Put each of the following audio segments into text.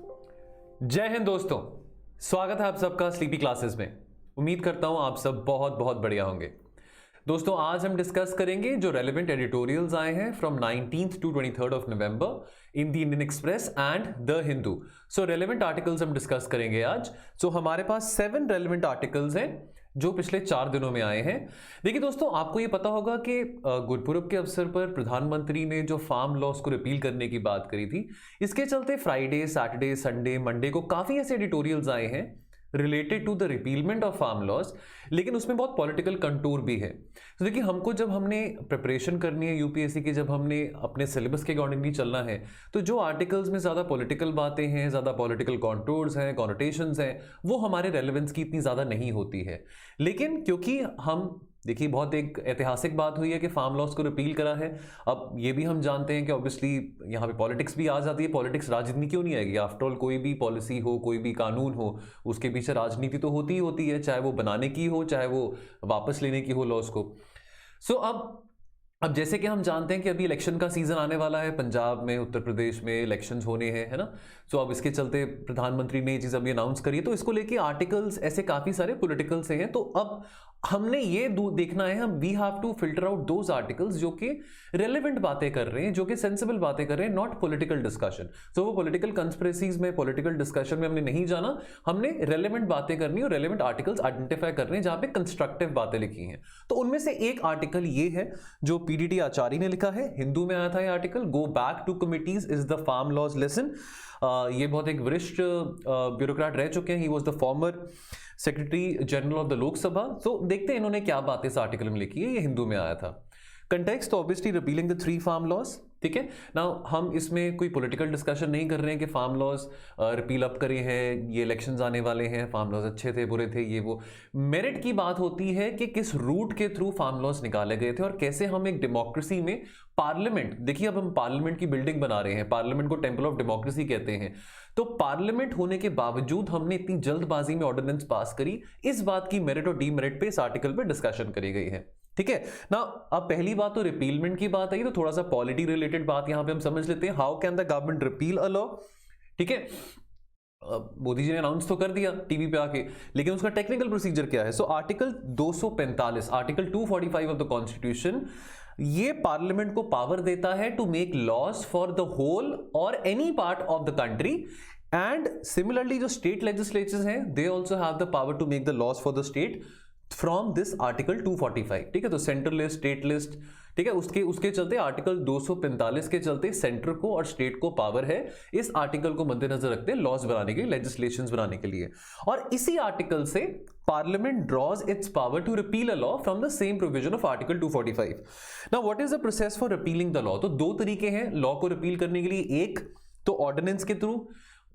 जय हिंद दोस्तों, स्वागत है आप सबका स्लीपी क्लासेस में। उम्मीद करता हूं आप सब बहुत बहुत बढ़िया होंगे। दोस्तों, आज हम डिस्कस करेंगे जो रेलेवेंट एडिटोरियल्स आए हैं from 19th to 23rd of November in the Indian express and the Hindu. So relevant articles हम डिस्कस करेंगे आज। सो हमारे पास 7 रेलेवेंट आर्टिकल्स हैं जो पिछले 4 दिनों में आए हैं। देखिए दोस्तों, आपको ये पता होगा कि गुरपुरब के अवसर पर प्रधानमंत्री ने जो फार्म लॉस को रिपील करने की बात करी थी, इसके चलते फ्राइडे, सैटरडे, संडे, मंडे को काफी ऐसे एडिटोरियल्स आए हैं related to the repealment of farm laws, लेकिन उसमें बहुत पॉलिटिकल कंटूर भी है। तो देखिए, हमको जब हमने प्रिपरेशन करनी है यूपीएससी की, जब हमने अपने सिलेबस के अकॉर्डिंगली चलना है, तो जो आर्टिकल्स में ज़्यादा पॉलिटिकल बातें हैं, ज़्यादा पॉलिटिकल कॉन्टूर्स हैं, कॉनोटेशंस हैं, वो हमारे रेलेवेंस की इतनी ज़्यादा नहीं होती है। लेकिन क्योंकि हम देखिए, बहुत एक ऐतिहासिक बात हुई है कि फार्म लॉस को रिपील करा है। अब ये भी हम जानते हैं कि ऑब्वियसली यहाँ पे पॉलिटिक्स भी आ जाती है। पॉलिटिक्स, राजनीति क्यों नहीं आएगी? आफ्टर ऑल कोई भी पॉलिसी हो, कोई भी कानून हो, उसके पीछे राजनीति तो होती ही होती है, चाहे वो बनाने की हो, चाहे वो वापस लेने की हो लॉस को। सो अब जैसे कि हम जानते हैं कि अभी इलेक्शन का सीजन आने वाला है, पंजाब में, उत्तर प्रदेश में इलेक्शंस होने हैं, है ना। सो अब इसके चलते प्रधानमंत्री ने ये चीज़ अभी अनाउंस करी है, तो इसको लेके आर्टिकल्स ऐसे काफ़ी सारे पॉलिटिकल से हैं। तो अब हमने ये देखना है, हम we have to filter out those articles जो कि रेलेवेंट बातें कर रहे हैं, जो कि सेंसिबल बातें कर रहे हैं, नॉट पॉलिटिकल डिस्कशन। तो वो पॉलिटिकल कंस्पिरेसीज में, पॉलिटिकल डिस्कशन में हमने नहीं जाना, हमने रेलेवेंट बातें करनी और रेलेवेंट आर्टिकल्स आइडेंटिफाई करने हैं जहां पे कंस्ट्रक्टिव बातें लिखी हैं। तो उनमें से एक आर्टिकल ये है जो पीडीटी आचार्य ने लिखा है, हिंदू में आया था ये article, go back to committees is the farm laws lesson. ये बहुत एक वरिष्ठ ब्यूरोक्रेट रह चुके हैं, he was the former secretary general of the Lok Sabha. तो देखते हैं इन्होंने क्या बात इस आर्टिकल में लिखी है। ये हिंदू में आया था। Context obviously repealing the 3 farm laws, ठीक है ना। हम इसमें कोई पॉलिटिकल डिस्कशन नहीं कर रहे हैं कि फार्म लॉस रिपील अप करे हैं, ये इलेक्शंस आने वाले हैं, फार्म लॉस अच्छे थे, बुरे थे, ये वो। मेरिट की बात होती है कि किस रूट के थ्रू फार्म लॉस निकाले गए थे और कैसे हम एक डेमोक्रेसी में पार्लियामेंट, देखिए अब हम पार्लियामेंट की बिल्डिंग बना रहे हैं, पार्लियामेंट को टेंपल ऑफ डेमोक्रेसी कहते हैं। तो पार्लियामेंट होने के बावजूद हमने इतनी जल्दबाजी में ऑर्डिनेंस पास करी, इस बात की मेरिट और डीमेरिट पे इस आर्टिकल पे डिस्कशन करी गई है, ठीक है ना। अब पहली बात तो रिपीलमेंट की बात आई, तो थोड़ा सा पॉलिटी रिलेटेड बात यहां पे हम समझ लेते हैं। How can the government repeal a law, ठीक है। मोदी जी ने अनाउंस तो कर दिया टीवी पे आके, लेकिन उसका टेक्निकल प्रोसीजर क्या है? So article 245, article 245 of the constitution, ये पार्लियामेंट को पावर देता है to make laws for the whole और any part of the country. And similarly जो स्टेट लेजिस्लेचर्स हैं, they also have the power to make the laws for the state from this article 245, ठीक है। तो central list, state list, ठीक है, उसके चलते आर्टिकल 245 के चलते सेंटर को और स्टेट को पावर है इस आर्टिकल को मद्देनजर रखते हैं लॉज बनाने के लिए, लेजिस्लेशंस बनाने के लिए। और इसी आर्टिकल से parliament draws its power to repeal a law from the same provision of article 245। Now what is the process for repealing the law? तो 2 तरीके हैं लॉ को रिपील करने के लिए। एक तो ऑर्डिनेंस के थ्रू,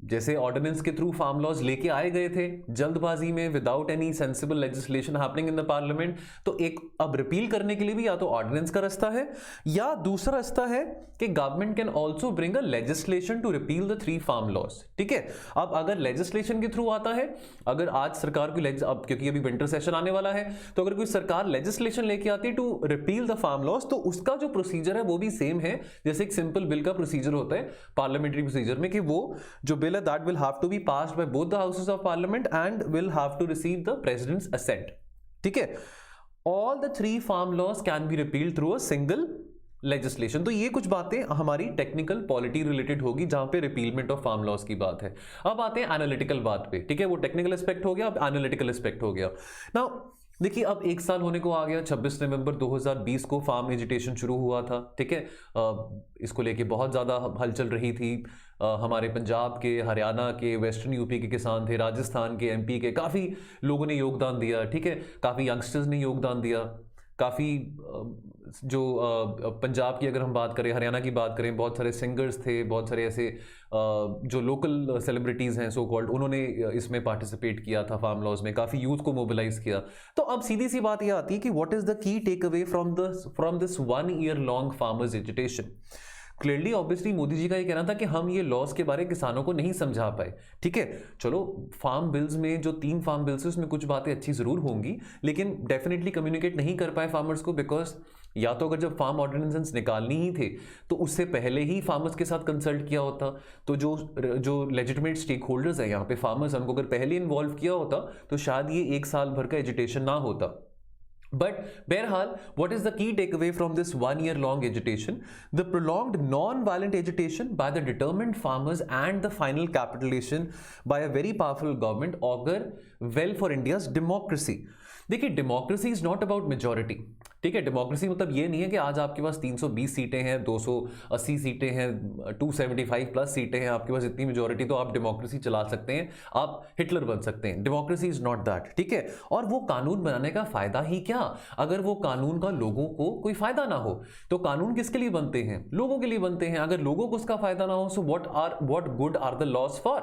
जैसे ऑर्डिनेंस के थ्रू फार्म लॉज लेके आए गए थे जल्दबाजी में, without any sensible legislation happening in the parliament. तो एक अब रिपील करने के लिए भी या तो ऑर्डिनेंस का रास्ता है, या दूसरा रास्ता है कि government can also bring a legislation to repeal the 3 farm laws, ठीक है। अब अगर लेजिस्लेशन के थ्रू आता है, अगर आज सरकार की अब क्योंकि अभी विंटर सेशन आने वाला है, तो अगर कोई सरकार लेजिस्लेशन लेके आती है to repeal the farm laws, तो उसका जो प्रोसीजर है वो भी सेम है जैसे एक सिंपल बिल का प्रोसीजर होता है पार्लियामेंट्री प्रोसीजर में, कि वो जो bill that will have to be passed by both the houses of parliament and will have to receive the president's assent, ठीक है। all the 3 farm laws can be repealed through a single legislation। तो ये कुछ बातें हमारी technical polity related होगी जहां पे रिपीलमेंट ऑफ फार्म लॉस की बात है। अब आते हैं एनालिटिकल बात पे, ठीक है। वो टेक्निकल एस्पेक्ट हो गया, अब एनालिटिकल एस्पेक्ट हो गया। नाउ देखिए, अब 1 साल होने को आ गया, 26 नवंबर 2020 को फार्म एजिटेशन शुरू हुआ था, ठीक है। इसको लेके बहुत ज़्यादा हलचल रही थी। हमारे पंजाब के, हरियाणा के, वेस्टर्न यूपी के किसान थे, राजस्थान के, एमपी के, काफ़ी लोगों ने योगदान दिया, ठीक है। काफ़ी यंगस्टर्स ने योगदान दिया, काफ़ी जो पंजाब की अगर हम बात करें, हरियाणा की बात करें, बहुत सारे सिंगर्स थे, बहुत सारे ऐसे जो लोकल सेलिब्रिटीज़ हैं सो कॉल्ड, उन्होंने इसमें पार्टिसिपेट किया था फार्म लॉज में, काफ़ी यूथ को मोबिलाइज किया। तो अब सीधी सी बात यह आती है कि what is the key take away from this 1 year long farmers agitation. Clearly obviously Modi ji का ये कहना था कि हम ये लॉस के बारे किसानों को नहीं समझा पाए, ठीक है। चलो, फार्म बिल्स में जो 3 फार्म बिल्स है उसमें कुछ बातें अच्छी जरूर होंगी, लेकिन डेफिनेटली कम्युनिकेट नहीं कर पाए फार्मर्स को, बिकॉज या तो अगर जब फार्म ऑर्डिनेंसेस निकालनी ही थे तो उससे पहले ही फार्मर्स के साथ कंसल्ट किया होता, तो जो लेजिटिमेट स्टेक होल्डर्स है यहाँ पे फार्मर्स, उनको अगर पहले इन्वॉल्व किया होता तो शायद ये 1 साल भर का एजिटेशन ना होता। But Berhal, what is the key takeaway from this 1 year long agitation? The prolonged non-violent agitation by the determined farmers and the final capitulation by a very powerful government augur well for India's democracy. देखिए, democracy is not about majority, ठीक है। Democracy मतलब ये नहीं है कि आज आपके पास 320 सीटें हैं, 280 सीटें हैं, 275 प्लस सीटें हैं, आपके पास इतनी मेजोरिटी तो आप डेमोक्रेसी चला सकते हैं, आप हिटलर बन सकते हैं। डेमोक्रेसी इज नॉट दैट, ठीक है। और वो कानून बनाने का फायदा ही क्या अगर वो कानून का लोगों को कोई फायदा ना हो। तो कानून किसके लिए बनते हैं? लोगों के लिए बनते हैं। अगर लोगों को उसका फायदा ना हो, so what good are the laws for,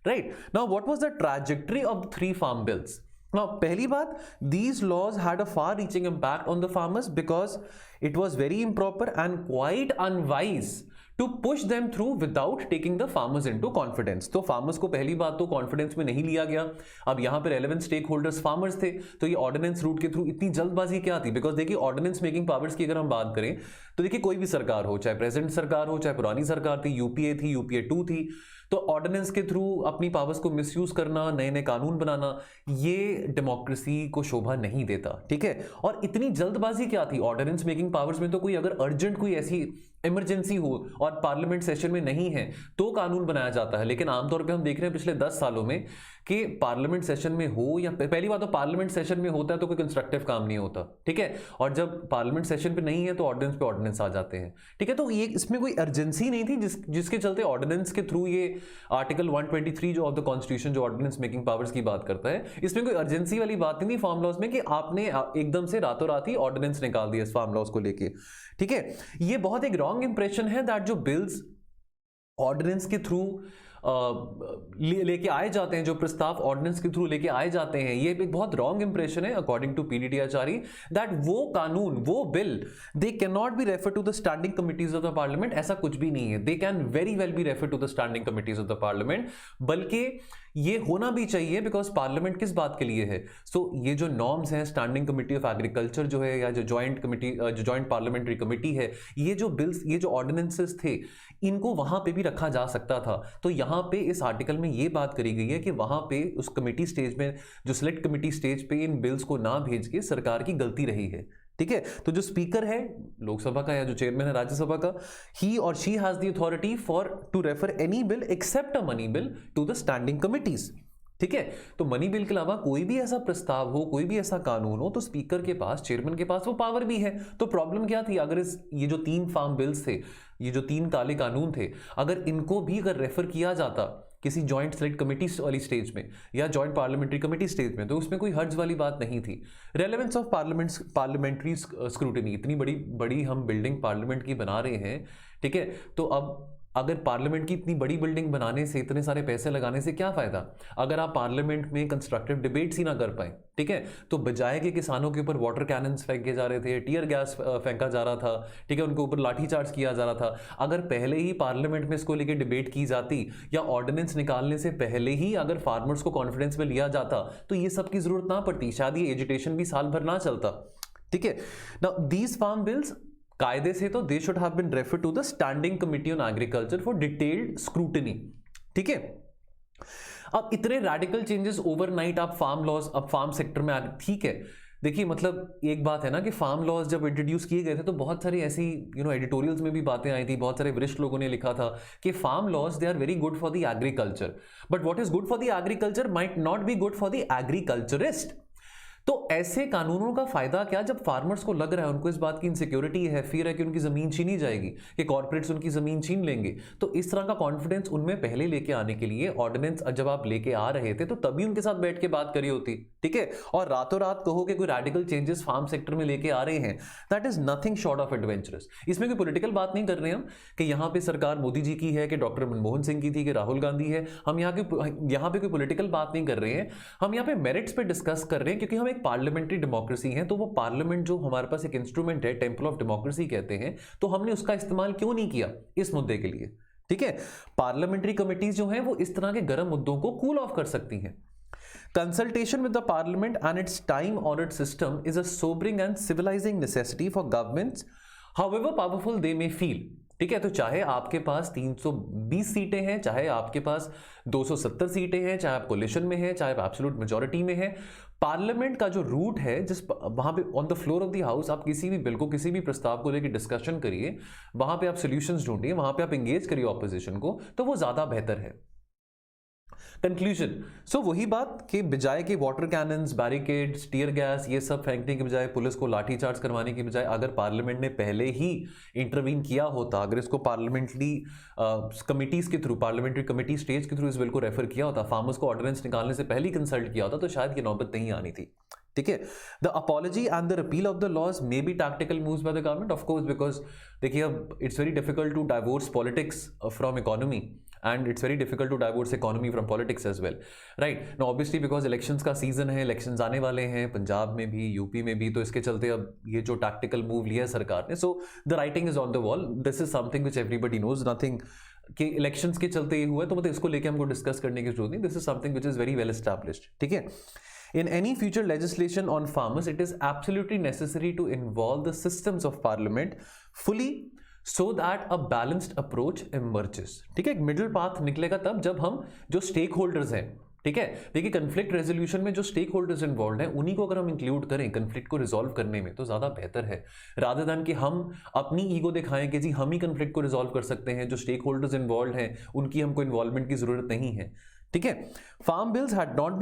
right? Now what was the trajectory of 3 farm bills? Now, पहली बात, these laws had a far-reaching impact on the farmers because it was very improper and quite unwise to push them through without taking the farmers into confidence. तो farmers को पहली बात तो confidence में नहीं लिया गया। अब यहाँ पे relevant stakeholders farmers थे, तो ये ordinance route के through इतनी जल्दबाजी क्या थी? Because देखिए, ordinance making powers की अगर हम बात करें तो देखिए कोई भी सरकार हो, चाहे प्रेजेंट सरकार हो, चाहे पुरानी सरकार थी, यूपीए थी, यूपीए 2 थी, तो ऑर्डिनेंस के थ्रू अपनी पावर्स को मिसयूज करना, नए नए कानून बनाना, ये डेमोक्रेसी को शोभा नहीं देता, ठीक है। और इतनी जल्दबाजी क्या थी ऑर्डिनेंस मेकिंग पावर्स में? तो कोई अगर अर्जेंट कोई ऐसी इमरजेंसी हो और पार्लियामेंट सेशन में नहीं है तो कानून बनाया जाता है। लेकिन आमतौर पे हम देख रहे हैं पिछले 10 सालों में कि पार्लियामेंट सेशन में हो या पहली बात तो पार्लियामेंट सेशन में होता है तो कोई कंस्ट्रक्टिव काम नहीं होता, ठीक है। और जब पार्लियामेंट सेशन पे नहीं है तो ऑर्डिनेंस पे ऑर्डिनेंस आ जाते हैं, ठीक है। तो ये इसमें कोई अर्जेंसी नहीं थी जिसके चलते ऑर्डिनेंस के थ्रू ये आर्टिकल 123 जो ऑफ द कॉन्स्टिट्यूशन जो ऑर्डिनेंस मेकिंग पावर्स की बात करता है, इसमें कोई अर्जेंसी वाली बात नहीं थी फार्म लॉज में कि आपने एकदम से रातों रात ही ऑर्डिनेंस निकाल दिया इस फार्म लॉज को लेके, ठीक है। ये बहुत एक रॉन्ग इंप्रेशन है दैट जो बिल्स ऑर्डिनेंस के थ्रू लेके आए जाते हैं, जो प्रस्ताव ऑर्डिनेंस के थ्रू लेके आए जाते हैं, ये एक बहुत रॉन्ग इंप्रेशन है according to PDT Acharya that वो कानून, वो bill, they can not be refer to the standing committees of the parliament. ऐसा कुछ भी नहीं है, they can very well be refer to the standing committees of the parliament, बल्कि ये होना भी चाहिए बिकॉज पार्लियामेंट किस बात के लिए है? सो ये जो नॉर्म्स हैं, स्टैंडिंग कमिटी ऑफ एग्रीकल्चर जो है या जो जॉइंट कमिटी, जो जॉइंट पार्लियामेंट्री कमिटी है, ये जो बिल्स, ये जो ऑर्डिनेंसेस थे, इनको वहां पे भी रखा जा सकता था। तो यहां पे इस आर्टिकल में ये बात करी गई है कि वहां पे उस कमिटी स्टेज में, जो सिलेक्ट कमिटी स्टेज पे इन बिल्स को ना भेज के सरकार की गलती रही है, ठीक है। तो जो स्पीकर है लोकसभा का या जो चेयरमैन है राज्यसभा का, ही और she has the authority for to refer any bill except a money bill to the standing committees, ठीक है। तो मनी बिल के अलावा कोई भी ऐसा प्रस्ताव हो, कोई भी ऐसा कानून हो, तो स्पीकर के पास, चेयरमैन के पास वो पावर भी है। तो प्रॉब्लम क्या थी? अगर ये जो 3 फार्म बिल्स थे, ये जो 3 काले कानून थे, अगर इनको भी अगर रेफर किया जाता किसी जॉइंट सेलेक्ट कमेटी वाली स्टेज में या जॉइंट पार्लियामेंट्री कमेटी स्टेज में, तो उसमें कोई हर्ज वाली बात नहीं थी। रेलेवेंस ऑफ पार्लियामेंट्री स्क्रूटिनी, इतनी बड़ी हम बिल्डिंग पार्लियामेंट की बना रहे हैं, ठीक है। तो अब अगर पार्लियामेंट की इतनी बड़ी बिल्डिंग बनाने से, इतने सारे पैसे लगाने से क्या फायदा अगर आप पार्लियामेंट में कंस्ट्रक्टिव डिबेट्स ही ना कर पाए, ठीक है। तो बजाय के किसानों के ऊपर वाटर कैनन्स फेंके जा रहे थे, टीयर गैस फेंका जा रहा था, ठीक है, उनके ऊपर लाठीचार्ज किया जा रहा था, अगर पहले ही पार्लियामेंट में इसको लेकर डिबेट की जाती या ऑर्डिनेंस निकालने से पहले ही अगर फार्मर्स को कॉन्फिडेंस में लिया जाता तो ये सब की जरूरत ना पड़ती, शायद ये एजिटेशन भी साल भर ना चलता, ठीक है। नाउ दीज फार्म बिल्स कायदे से तो they should have been refer to the standing committee on agriculture for detailed scrutiny, ठीक है। अब इतने रैडिकल चेंजेस ओवरनाइट आप फार्म लॉज, अब फार्म सेक्टर में आ गए, ठीक है। देखिए मतलब एक बात है ना कि फार्म लॉज जब इंट्रोड्यूस किए गए थे तो बहुत सारी ऐसी एडिटोरियल्स में भी बातें आई थी, बहुत सारे वरिष्ठ लोगों ने लिखा था कि farm laws they are very good for the agriculture, but what is good for the agriculture might not be good for the agriculturist. तो ऐसे कानूनों का फायदा क्या जब फार्मर्स को लग रहा है, उनको इस बात की इनसिक्योरिटी है, फिर है कि उनकी जमीन छीनी जाएगी, कि कॉर्पोरेट्स उनकी जमीन छीन लेंगे। तो इस तरह का कॉन्फिडेंस उनमें पहले लेके आने के लिए ऑर्डिनेंस जब आप लेके आ रहे थे तो तभी उनके साथ बैठ के बात करी होती, ठीक है। और रातों रात कहो कि कोई रेडिकल चेंजेस फार्म सेक्टर में लेके आ रहे हैं, that is nothing short of adventurous. इसमें कोई पॉलिटिकल बात नहीं कर रहे हम कि यहाँ पे सरकार मोदी जी की है, कि डॉक्टर मनमोहन सिंह की थी, कि राहुल गांधी है। हम यहाँ पे कोई पॉलिटिकल बात नहीं कर रहे हैं, हम यहाँ पे मेरिट्स पे डिस्कस कर रहे हैं, क्योंकि हम एक पार्लियामेंट्री डेमोक्रेसी है। तो वो पार्लियामेंट जो हमारे पास एक इंस्ट्रूमेंट है, टेंपल ऑफ डेमोक्रेसी कहते हैं, तो हमने उसका इस्तेमाल क्यों नहीं किया इस मुद्दे के लिए, ठीक है। पार्लियामेंट्री कमिटीज जो हैं वो इस तरह के गर्म मुद्दों को कूल ऑफ कर सकती हैं। Consultation with the parliament and its time-honored system is a sobering and civilizing necessity for governments, however powerful they may feel. ठीक है, तो चाहे आपके पास 320 सीटें हैं, चाहे आपके पास 270 सीटें हैं, चाहे आप कोलिशन में हैं, चाहे आप एब्सोल्यूट मेजॉरिटी में हैं, पार्लियामेंट का जो रूट है, जिस वहां पे on the floor of the house आप किसी भी बिल को, किसी भी प्रस्ताव को लेकर डिस्कशन करिए, वहां पे आप सॉल्यूशंस ढूंढिए, वहां पे आप एंगेज करिए ऑपोजिशन को, तो वो ज्यादा बेहतर है। कंक्लूजन, सो वही बात कि बजाय के water cannons, barricades, tear gas ये सब फेंकने के बजाय, पुलिस को लाठीचार्ज करवाने के बजाय, अगर पार्लियामेंट ने पहले ही इंटरवीन किया होता, अगर इसको पार्लियामेंट्री कमिटीज के थ्रू, पार्लियामेंट्री कमिटी स्टेज के थ्रू इस बिल को रेफर किया होता, फार्मर्स को ऑर्डिनेंस निकालने से पहले ही कंसल्ट किया होता, तो शायद ये नौबत नहीं आनी थी। ठीक है, the apology and the repeal of the laws may be tactical moves by the government, of course, because देखिए अब it's very difficult to divorce politics from economy, and it's very difficult to divorce economy from politics as well, right? Now obviously because elections का season है, elections आने वाले हैं पंजाब में भी, UP में भी, तो इसके चलते अब ये जो tactical move लिया है सरकार ने, so the writing is on the wall, this is something which everybody knows, nothing कि elections के चलते ये हुआ है, तो मतलब इसको लेके हमको डिस्कस करने की जरूरत नहीं, this is something which is very well established, ठीक है? In any future legislation on farmers, it is absolutely necessary to involve the systems of parliament fully so that a balanced approach emerges. ठीक है, एक middle path निकलेगा तब जब हम जो स्टेक होल्डर्स हैं, ठीक है, देखिए कंफ्लिक्ट रेजोल्यूशन में जो स्टेक होल्डर्स इन्वॉल्व हैं उन्हीं को अगर हम इंक्लूड करें कंफ्लिक्ट को रिजॉल्व करने में, तो ज्यादा बेहतर है, रादर देन कि हम अपनी ईगो दिखाएं कि जी हम ही कंफ्लिक्ट को रिजॉल्व कर सकते हैं, जो स्टेक होल्डर्स इन्वॉल्व हैं उनकी हमको इन्वॉल्वमेंट की जरूरत नहीं है। ठीक है, farm bills had not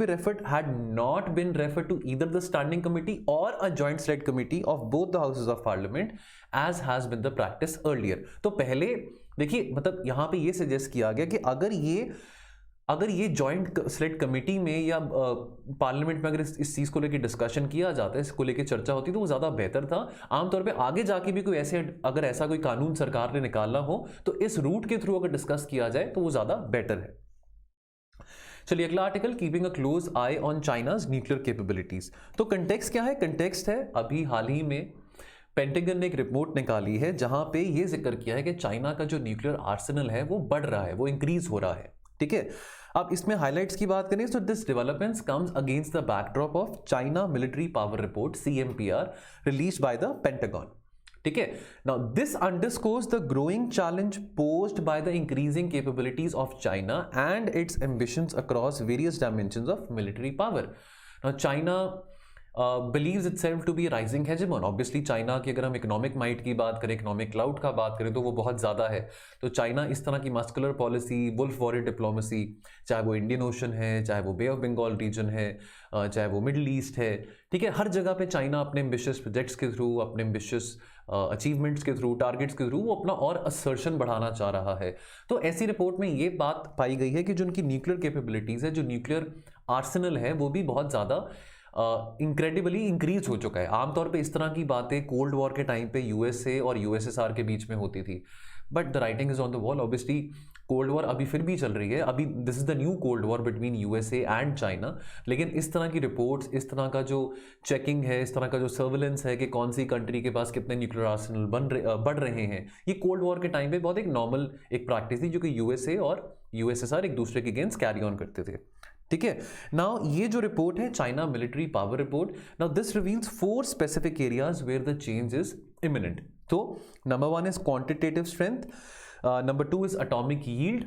been referred to either the standing committee or a joint select committee of both the houses of parliament as has been the practice earlier. तो पहले देखिए मतलब यहां पे ये सजेस्ट किया गया कि अगर ये जॉइंट सेलेक्ट कमेटी में या पार्लियामेंट में अगर इस चीज को लेकर डिस्कशन किया जाता है, इसको लेकर चर्चा होती, तो वो ज्यादा बेहतर था। आमतौर पे आगे जाके भी कोई अगर ऐसा कोई कानून सरकार ने निकालना हो तो इस रूट के थ्रू अगर डिस्कस किया जाए तो वो ज्यादा बेटर है। चलिए अगला article, keeping a close I on China's nuclear capabilities. तो कंटेक्स्ट क्या है? कंटेक्स्ट है अभी हाल ही में पेंटागन ने एक रिपोर्ट निकाली है जहां पे ये जिक्र किया है कि चाइना का जो न्यूक्लियर आर्सेनल है वो बढ़ रहा है, वो इंक्रीज हो रहा है। ठीक है, अब इसमें हाइलाइट्स की बात करें तो this developments comes against the backdrop of China military power report CMPR released by the pentagon. ठीक है, now this underscores the growing challenge posed by the increasing capabilities of China and it's ambitions across various dimensions of military power. Now China believes itself to be rising hegemon. Obviously China की अगर हम economic might की बात करें, economic cloud का बात करें तो वो बहुत ज़्यादा है। तो चाइना इस तरह की muscular policy, wolf warrior diplomacy, चाहे वो इंडियन ओशन है, चाहे वो बे ऑफ बंगाल रीजन है, चाहे वो मिडल ईस्ट है, ठीक है, हर जगह पे चाइना अपने एम्बिशियस प्रोजेक्ट्स के थ्रू, अपने एम्बिशियस अचीवमेंट्स के थ्रू, टारगेट्स के थ्रू वो अपना और असर्शन बढ़ाना चाह रहा है। तो ऐसी रिपोर्ट में ये बात पाई गई है कि जो उनकी न्यूक्लियर कैपेबिलिटीज़ है, जो न्यूक्लियर आर्सेनल है, वो भी बहुत ज़्यादा इंक्रेडिबली इंक्रीज हो चुका है। आमतौर पे इस तरह की बातें कोल्ड वॉर के टाइम पे USA और USSR के बीच में होती थी, but the writing is on the wall. Obviously cold war अभी फिर भी चल रही है, अभी this is the new cold war between USA and China. लेकिन इस तरह की रिपोर्ट्स, इस तरह का जो चेकिंग है, इस तरह का जो सर्विलेंस है कि कौन सी कंट्री के पास कितने न्यूक्लियर आर्सेनल बढ़ रहे हैं, ये कोल्ड वॉर के टाइम पे बहुत एक नॉर्मल एक प्रैक्टिस थी जो कि USA और USSR एक दूसरे के अगेंस्ट कैरी ऑन करते थे। ठीक है, नाउ ये जो रिपोर्ट है China military power report, now this reveals 4 specific areas where the change is imminent. तो number 1 is quantitative strength, number 2 is atomic yield,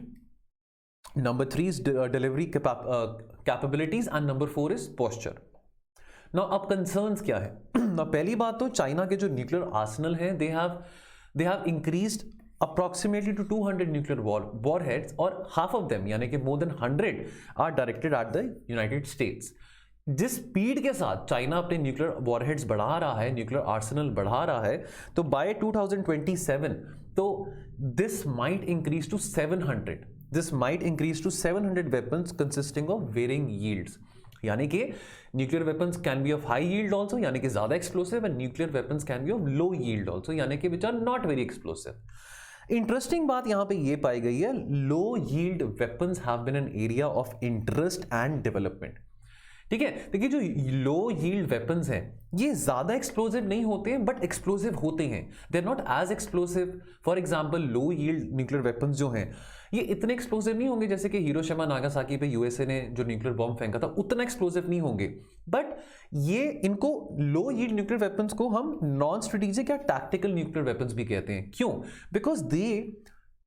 number 3 is delivery capabilities and number 4 is posture. Now अब concerns क्या है? Now पहली बात तो China के जो nuclear Arsenal है, they have increased approximately to 200 nuclear warheads, और half of them यानी कि more than 100 are directed at the United States। जिस स्पीड के साथ चाइना अपने न्यूक्लियर वॉरहेड्स बढ़ा रहा है, न्यूक्लियर आर्सेनल बढ़ा रहा है, तो बाय 2027 तो this might increase to 700 weapons consisting of varying yields. यानी कि nuclear weapons can be of high yield also, यानी कि ज्यादा explosive, and nuclear weapons can be of low yield also, यानी कि which are not very explosive. Interesting बात यहां पे ये पाई गई है, low yield weapons have been an area of interest and development. ठीक है, देखिए जो लो यील्ड वेपन्स हैं ये ज्यादा एक्सप्लोसिव नहीं होते हैं, बट एक्सप्लोसिव होते हैं, they are not as explosive. For example low yield nuclear weapons जो हैं, ये इतने एक्सप्लोसिव नहीं होंगे जैसे कि हिरोशिमा नागासाकी पे यूएसए ने जो न्यूक्लियर बॉम्ब फेंका था, उतना एक्सप्लोसिव नहीं होंगे, बट ये इनको लो यील्ड न्यूक्लियर वेपन्स को हम नॉन स्ट्रेटेजिक या टैक्टिकल न्यूक्लियर वेपन्स भी कहते हैं। क्यों?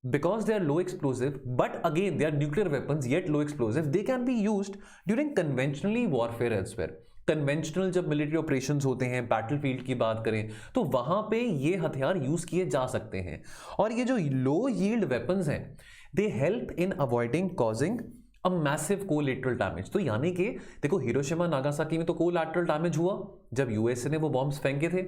because they are low explosive, but again they are nuclear weapons yet low explosive, they can be used during conventionally warfare elsewhere। Conventional जब military operations होते हैं, बैटलफील्ड की बात करें, तो वहां पे ये हथियार यूज किए जा सकते हैं। और ये जो लो यील्ड वेपन्स हैं, they help in avoiding causing a massive collateral damage. तो यानी कि देखो, हिरोशिमा नागासाकी में तो कोलैटरल डैमेज हुआ जब यूएसए ने वो बॉम्ब्स फेंके थे,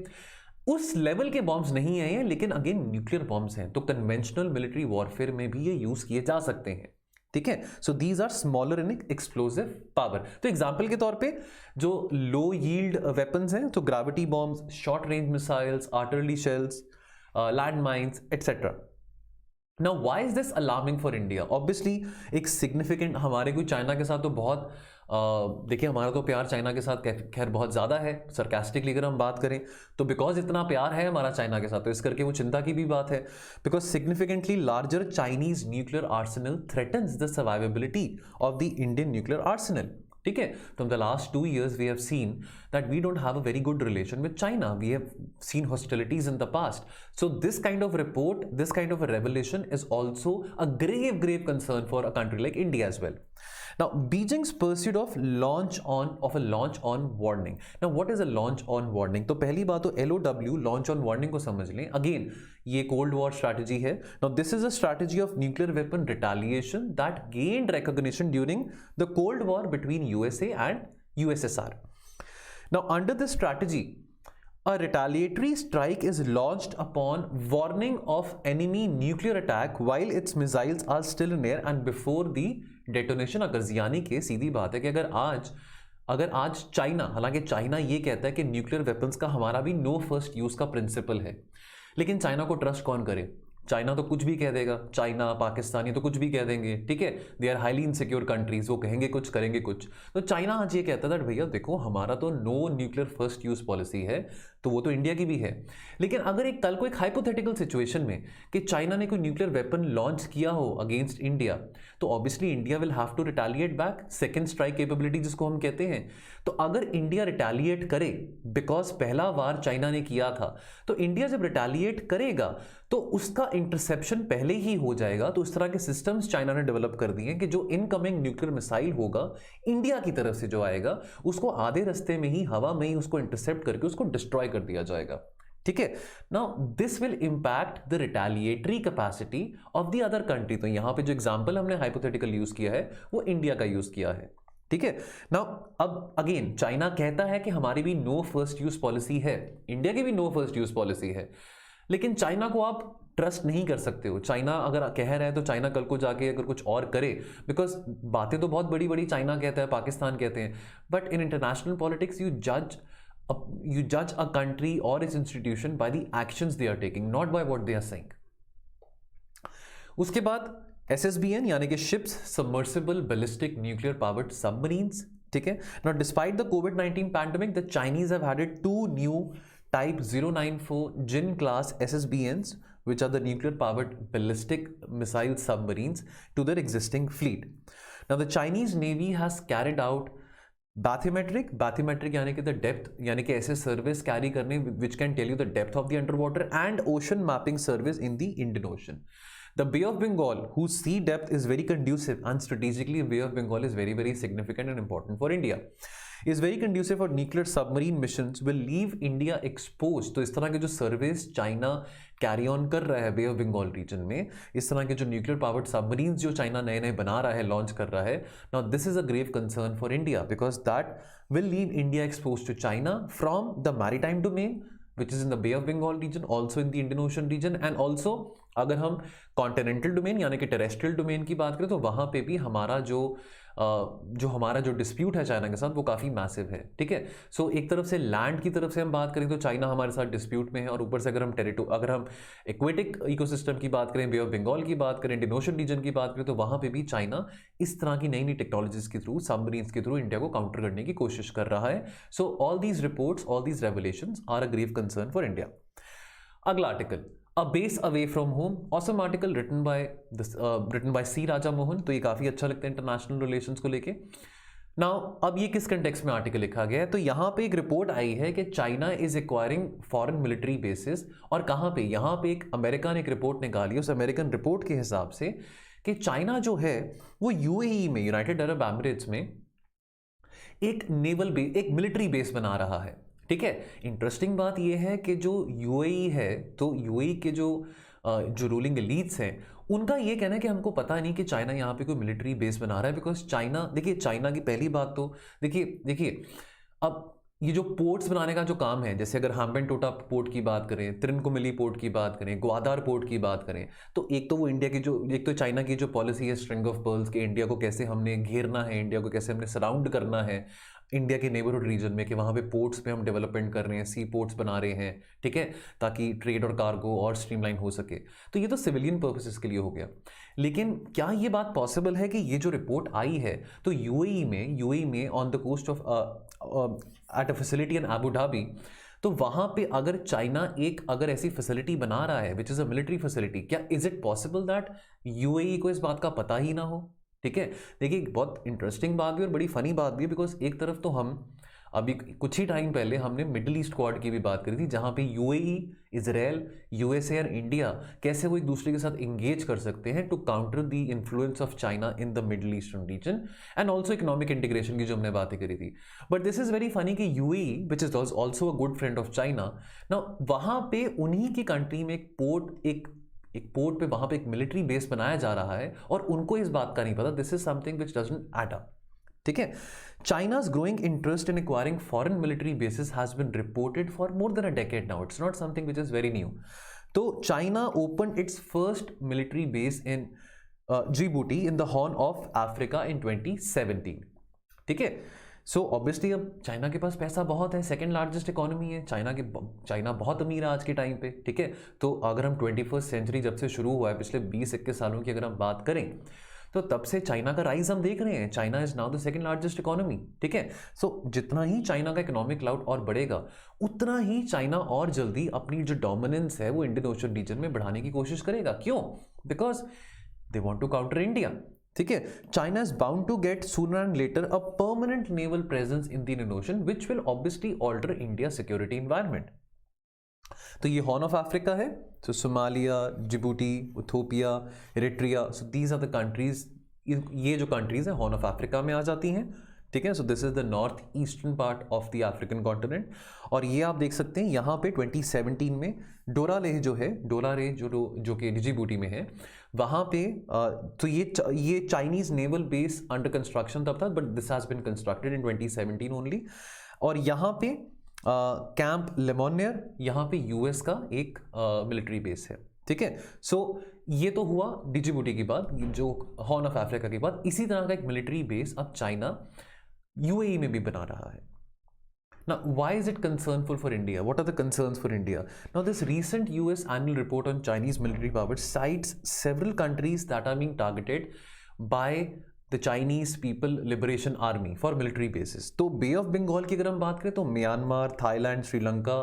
उस लेवल के बॉम्ब्स नहीं आए हैं, लेकिन अगेन न्यूक्लियर बॉम्ब्स हैं, तो कन्वेंशनल मिलिट्री वॉरफेयर में भी ये यूज किए जा सकते हैं। ठीक है, so these are smaller in explosive power. तो एग्जांपल के तौर पे जो लो यील्ड वेपन्स हैं, तो gravity bombs, short range missiles, artillery shells, land mines etcetera. Now why is this alarming for India? Obviously एक सिग्निफिकेंट, हमारे कोई चाइना के साथ तो बहुत देखिए, हमारा तो प्यार चाइना के साथ खैर बहुत ज़्यादा है, सरकास्टिकली अगर हम बात करें तो, बिकॉज इतना प्यार है हमारा चाइना के साथ, तो इस करके वो चिंता की भी बात है। Because significantly larger Chinese nuclear arsenal threatens the survivability of the Indian nuclear arsenal. ठीक है, तो the last 2 years we have seen that we don't have a very good relation with China, we have seen hostilities in the past. So this kind of report, this kind of revelation is also a grave concern for a country like India as well. Now, Beijing's pursuit of a launch on warning. Now, what is a launch on warning? तो पहली बात तो LOW, launch on warning को समझ लें। Again, ये Cold War strategy है। Now, this is a strategy of nuclear weapon retaliation that gained recognition during the Cold War between USA and USSR. Now, under this strategy, a retaliatory strike is launched upon warning of enemy nuclear attack while its missiles are still in air and before the detonation occurs. यानी कि सीधी बात है कि अगर आज China, हालांकि China ये कहता है कि न्यूक्लियर वेपन्स का हमारा भी नो फर्स्ट यूज का प्रिंसिपल है, लेकिन चाइना को ट्रस्ट कौन करे? चाइना तो कुछ भी कह देगा, चाइना पाकिस्तानी तो कुछ भी कह देंगे। ठीक है, they are highly insecure countries, वो कहेंगे कुछ करेंगे कुछ। तो चाइना आज ये कहता था भैया देखो, हमारा तो no nuclear first use policy है, तो वो तो इंडिया की भी है। लेकिन अगर एक कल को एक हाइपोथेटिकल सिचुएशन में कि चाइना ने कोई न्यूक्लियर वेपन लॉन्च किया हो अगेंस्ट इंडिया, तो obviously India will have to retaliate back, second strike capability जिसको हम कहते हैं। तो अगर इंडिया रिटेलिएट करे, बिकॉज पहला वार चाइना ने किया था, तो इंडिया जब रिटेलिएट करेगा तो उसका इंटरसेप्शन पहले ही हो जाएगा। तो उस तरह के सिस्टम्स चाइना ने डेवलप कर दिए कि जो इनकमिंग न्यूक्लियर मिसाइल होगा इंडिया की तरफ से जो आएगा, उसको आधे रास्ते में ही, हवा में ही उसको इंटरसेप्ट करके उसको डिस्ट्रॉय कर दिया जाएगा। ठीक है, now this will impact the retaliatory capacity of the other country. तो यहां पे जो एग्जांपल हमने हाइपोथेटिकल यूज किया है वो इंडिया का यूज किया है। ठीक है, नाउ अब अगेन चाइना कहता है कि हमारी भी नो फर्स्ट यूज पॉलिसी है, इंडिया की भी नो फर्स्ट यूज पॉलिसी है, लेकिन चाइना को आप ट्रस्ट नहीं कर सकते हो। चाइना अगर कह रहा है तो चाइना कल को जाके अगर कुछ और करे, बिकॉज बातें तो बहुत बड़ी बड़ी चाइना कहता है, पाकिस्तान कहते हैं, but in international politics you जज अ कंट्री और its institution by the actions they are taking, not by what they are saying. उसके बाद SSBN यानी कि ships submersible ballistic nuclear powered submarines. ठीक है, नाउ डिस्पाइट द कोविड-19 pandemic the Chinese have added 2 new type 094 Jin class SSBNs, which are the nuclear powered ballistic missile submarines, to their existing fleet. Now the Chinese Navy has carried out bathymetric यानी कि the depth, यानी कि ऐसे service carry करने which can tell you the depth of the underwater, and ocean mapping service in the Indian Ocean. The Bay of Bengal, whose sea depth is very conducive, and strategically Bay of Bengal is very very significant and important for India, is very conducive for nuclear submarine missions, will leave India exposed। तो इस तरह के जो service China carry on कर रहा है बे of Bengal reason में, इस तरह के जो न्यूक्लियर पावर्ड सबमरीन्स जो चाइना नए नए बना रहा है, लॉन्च कर रहा है, now this is a grave concern for India, because that will leave India expose to China from the maritime domain which is in the Bay of Bengal region, also in the Indian Ocean region, and also अगर हम continental domain यानी कि terrestrial domain की बात करें तो वहाँ पे भी हमारा जो डिस्प्यूट है चाइना के साथ वो काफ़ी मैसिव है। ठीक है, सो एक तरफ से लैंड की तरफ से हम बात करें तो चाइना हमारे साथ डिस्प्यूट में है, और ऊपर से अगर हम एक्वेटिक इकोसिस्टम की बात करें, बे ऑफ बंगाल की बात करें, इंडियन ओशन रीजन की बात करें, तो वहाँ पे भी चाइना इस तरह की नई नई टेक्नोलॉजीज के थ्रू, सबमरीन्स के थ्रू इंडिया को काउंटर करने की कोशिश कर रहा है। So all these reports, all these revelations are a grave concern for India. अगला article, a base away from home, awesome article written by C Raja Mohan. तो ये काफी अच्छा लगता है इंटरनेशनल रिलेशंस को लेके। नाउ अब ये किस कंटेक्स्ट में आर्टिकल लिखा गया है, तो यहाँ पे एक रिपोर्ट आई है कि China is acquiring foreign military basis. और कहाँ पे, यहाँ पे एक अमेरिका ने एक रिपोर्ट निकाली, उस अमेरिकन रिपोर्ट के हिसाब से कि चाइना जो है वो यूएई में, यूनाइटेड अरब एमिरेट्स में एक एक मिलिट्री बेस बना रहा है। ठीक है, इंटरेस्टिंग बात यह है कि जो यूएई है, तो यूएई के जो रूलिंग एलीट्स हैं, उनका ये कहना है कि हमको पता नहीं कि चाइना यहाँ पे कोई मिलिट्री बेस बना रहा है। बिकॉज चाइना, देखिए चाइना की पहली बात तो देखिए अब ये जो पोर्ट्स बनाने का जो काम है, जैसे अगर हाम्बनटोटा पोर्ट की बात करें, त्रिनकुमिली पोर्ट की बात करें, ग्वादार पोर्ट की बात करें, तो एक तो वो इंडिया की एक तो चाइना की जो पॉलिसी है स्ट्रिंग ऑफ पर्ल्स, के इंडिया को कैसे हमने घेरना है, इंडिया को कैसे हमने सराउंड करना है इंडिया के नेबरहुड रीजन में, कि वहाँ पे पोर्ट्स पे हम डेवलपमेंट कर रहे हैं, सी पोर्ट्स बना रहे हैं, ठीक है, ताकि ट्रेड और कार्गो और स्ट्रीमलाइन हो सके। तो ये तो सिविलियन पर्पसेस के लिए हो गया। लेकिन क्या ये बात पॉसिबल है कि ये जो रिपोर्ट आई है, तो यूएई में on the coast of at a facility in Abu Dhabi, तो वहां पे अगर चाइना अगर ऐसी फैसिलिटी बना रहा है which is a military facility, क्या is it possible that UAE को इस बात का पता ही ना हो? ठीक है, देखिए बहुत इंटरेस्टिंग बात भी और बड़ी फनी बात भी है। बिकॉज एक तरफ तो हम अभी कुछ ही टाइम पहले हमने मिडिल ईस्ट क्वाड की भी बात करी थी, जहां पे यूएई, इजराइल, यूएसए और इंडिया कैसे वो एक दूसरे के साथ इंगेज कर सकते हैं to counter the influence of China in the middle eastern region, and also economic integration की जो हमने बातें करी थी। But this is very funny कि UAE which is also a good friend of China, ना वहां पे उन्हीं की कंट्री में एक पोर्ट पे वहां पे एक मिलिट्री बेस बनाया जा रहा है और उनको इस बात का नहीं पता। This is something which doesn't add up. ठीक है, China's growing interest in acquiring foreign military bases has been reported for more than a decade now. It's not something which is very new. So China opened its first military base in Djibouti in the Horn of Africa in 2017. ठीक है, so obviously अब China के पास पैसा बहुत है, second largest economy है China बहुत अमीर है आज के टाइम पे। ठीक है, तो अगर हम 21st सेंचुरी जब से शुरू हुआ है, पिछले 20-21 सालों की अगर हम बात करें, तो तब से चाइना का राइज हम देख रहे हैं। China is now the second largest economy. ठीक है, सो जितना ही चाइना का इकोनॉमिक क्लाउड और बढ़ेगा, उतना ही चाइना और जल्दी अपनी जो डोमिनेंस है वो इंडियन ओशन रीजन में बढ़ाने की कोशिश करेगा। क्यों? Because they want to counter India. ठीक है, China is bound to get sooner and later a permanent naval presence in the Indian Ocean which will obviously alter India security environment. तो ये हॉर्न ऑफ अफ्रीका है, तो Somalia, Djibouti, Ethiopia, Eritrea, so these are the countries. ये जो countries हैं horn of Africa में आ जाती हैं। ठीक है, so this is the north eastern part of the African continent. और ये आप देख सकते हैं यहाँ पे 2017 में डोरालेह जो कि जिबूटी में है, वहाँ पे तो ये Chinese naval base under construction तब था, but this has been constructed in 2017 only. और यहाँ पे कैंप लेमोनियर, यहाँ पे यूएस का एक मिलिट्री बेस है। ठीक है, सो ये तो हुआ डिजिबूटी की बात, जो हॉर्न ऑफ अफ्रीका की बात। इसी तरह का एक मिलिट्री बेस अब चाइना यूएई में भी बना रहा है। Now, why is it concernful for India? What are the concerns for India? Now, this recent US annual report on Chinese military power cites several countries that are being targeted by the Chinese People Liberation Army for military bases. तो बे of Bengal की अगर हम बात करें तो Myanmar, Thailand, Sri Lanka,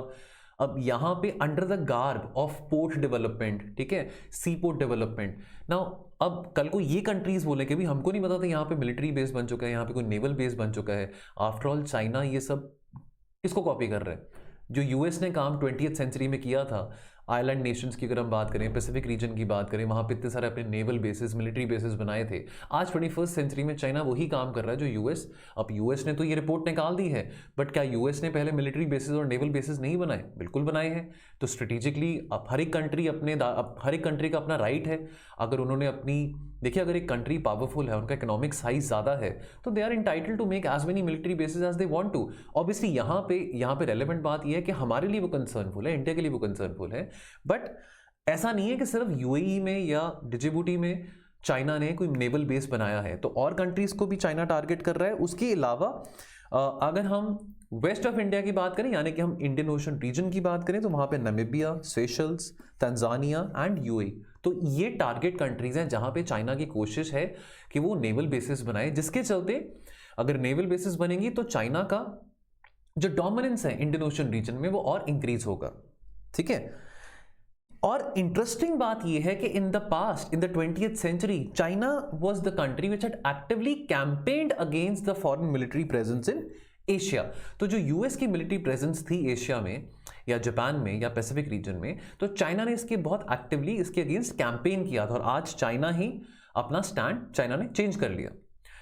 अब यहाँ पे under the garb of port development, ठीक है, सी पोर्ट डेवलपमेंट। नाउ अब कल को ये कंट्रीज बोले कि भी हमको नहीं पता था यहाँ पे मिलिट्री बेस बन चुका है, यहाँ पे कोई नेवल बेस बन चुका है। आफ्टर ऑल चाइना ये सब किसको कॉपी कर रहे हैं? जो यूएस ने काम 20th सेंचुरी में किया था, आइलैंड नेशंस की अगर हम बात करें, पैसिफिक रीजन की बात करें, वहाँ पे इतने सारे अपने नेवल बेसिस, मिलिट्री बेसिस बनाए थे। आज 21st सेंचुरी में चाइना वही काम कर रहा है जो यूएस। अब यूएस ने तो ये रिपोर्ट निकाल दी है, बट क्या यूएस ने पहले मिलिट्री बेसिस और नेवल बेसिस नहीं बनाए? बिल्कुल बनाए हैं। तो स्ट्रेटेजिकली अब हर एक कंट्री का अपना राइट है। अगर उन्होंने देखिए, अगर एक कंट्री पावरफुल है, उनका इकोनॉमिक साइज ज़्यादा है, तो they are entitled to make as many military bases as they want to. Obviously यहाँ पे रेलेवेंट बात यह है कि हमारे लिए वो कंसर्नफुल है, इंडिया के लिए वो कंसर्नफुल है। बट ऐसा नहीं है कि सिर्फ यूएई में या डिजिबूटी में चाइना ने कोई नेवल बेस बनाया है, तो और कंट्रीज को भी चाइना टारगेट कर रहा है। उसके अलावा अगर हम वेस्ट ऑफ इंडिया की बात करें, यानी कि हम इंडियन ओशन रीजन की बात करें, तो वहां पे Namibia, Seychelles, Tanzania and UAE, तो ये टारगेट कंट्रीज हैं जहां पे चाइना की कोशिश है कि वो नेवल बेसिस बनाए, जिसके चलते अगर नेवल बेसिस बनेंगी तो चाइना का जो डोमिनेंस है इंडियन ओशन रीजन में वो और इंक्रीज होगा। ठीक है, और इंटरेस्टिंग बात यह है कि in the past, in the 20th century, China was the country which had actively campaigned against the foreign military presence in Asia. तो जो यूएस की मिलिट्री प्रेजेंस थी एशिया में या जापान में या पैसिफिक रीजन में, तो चाइना ने इसके बहुत एक्टिवली इसके अगेंस्ट कैंपेन किया था और आज चाइना ही अपना स्टैंड चाइना ने चेंज कर लिया।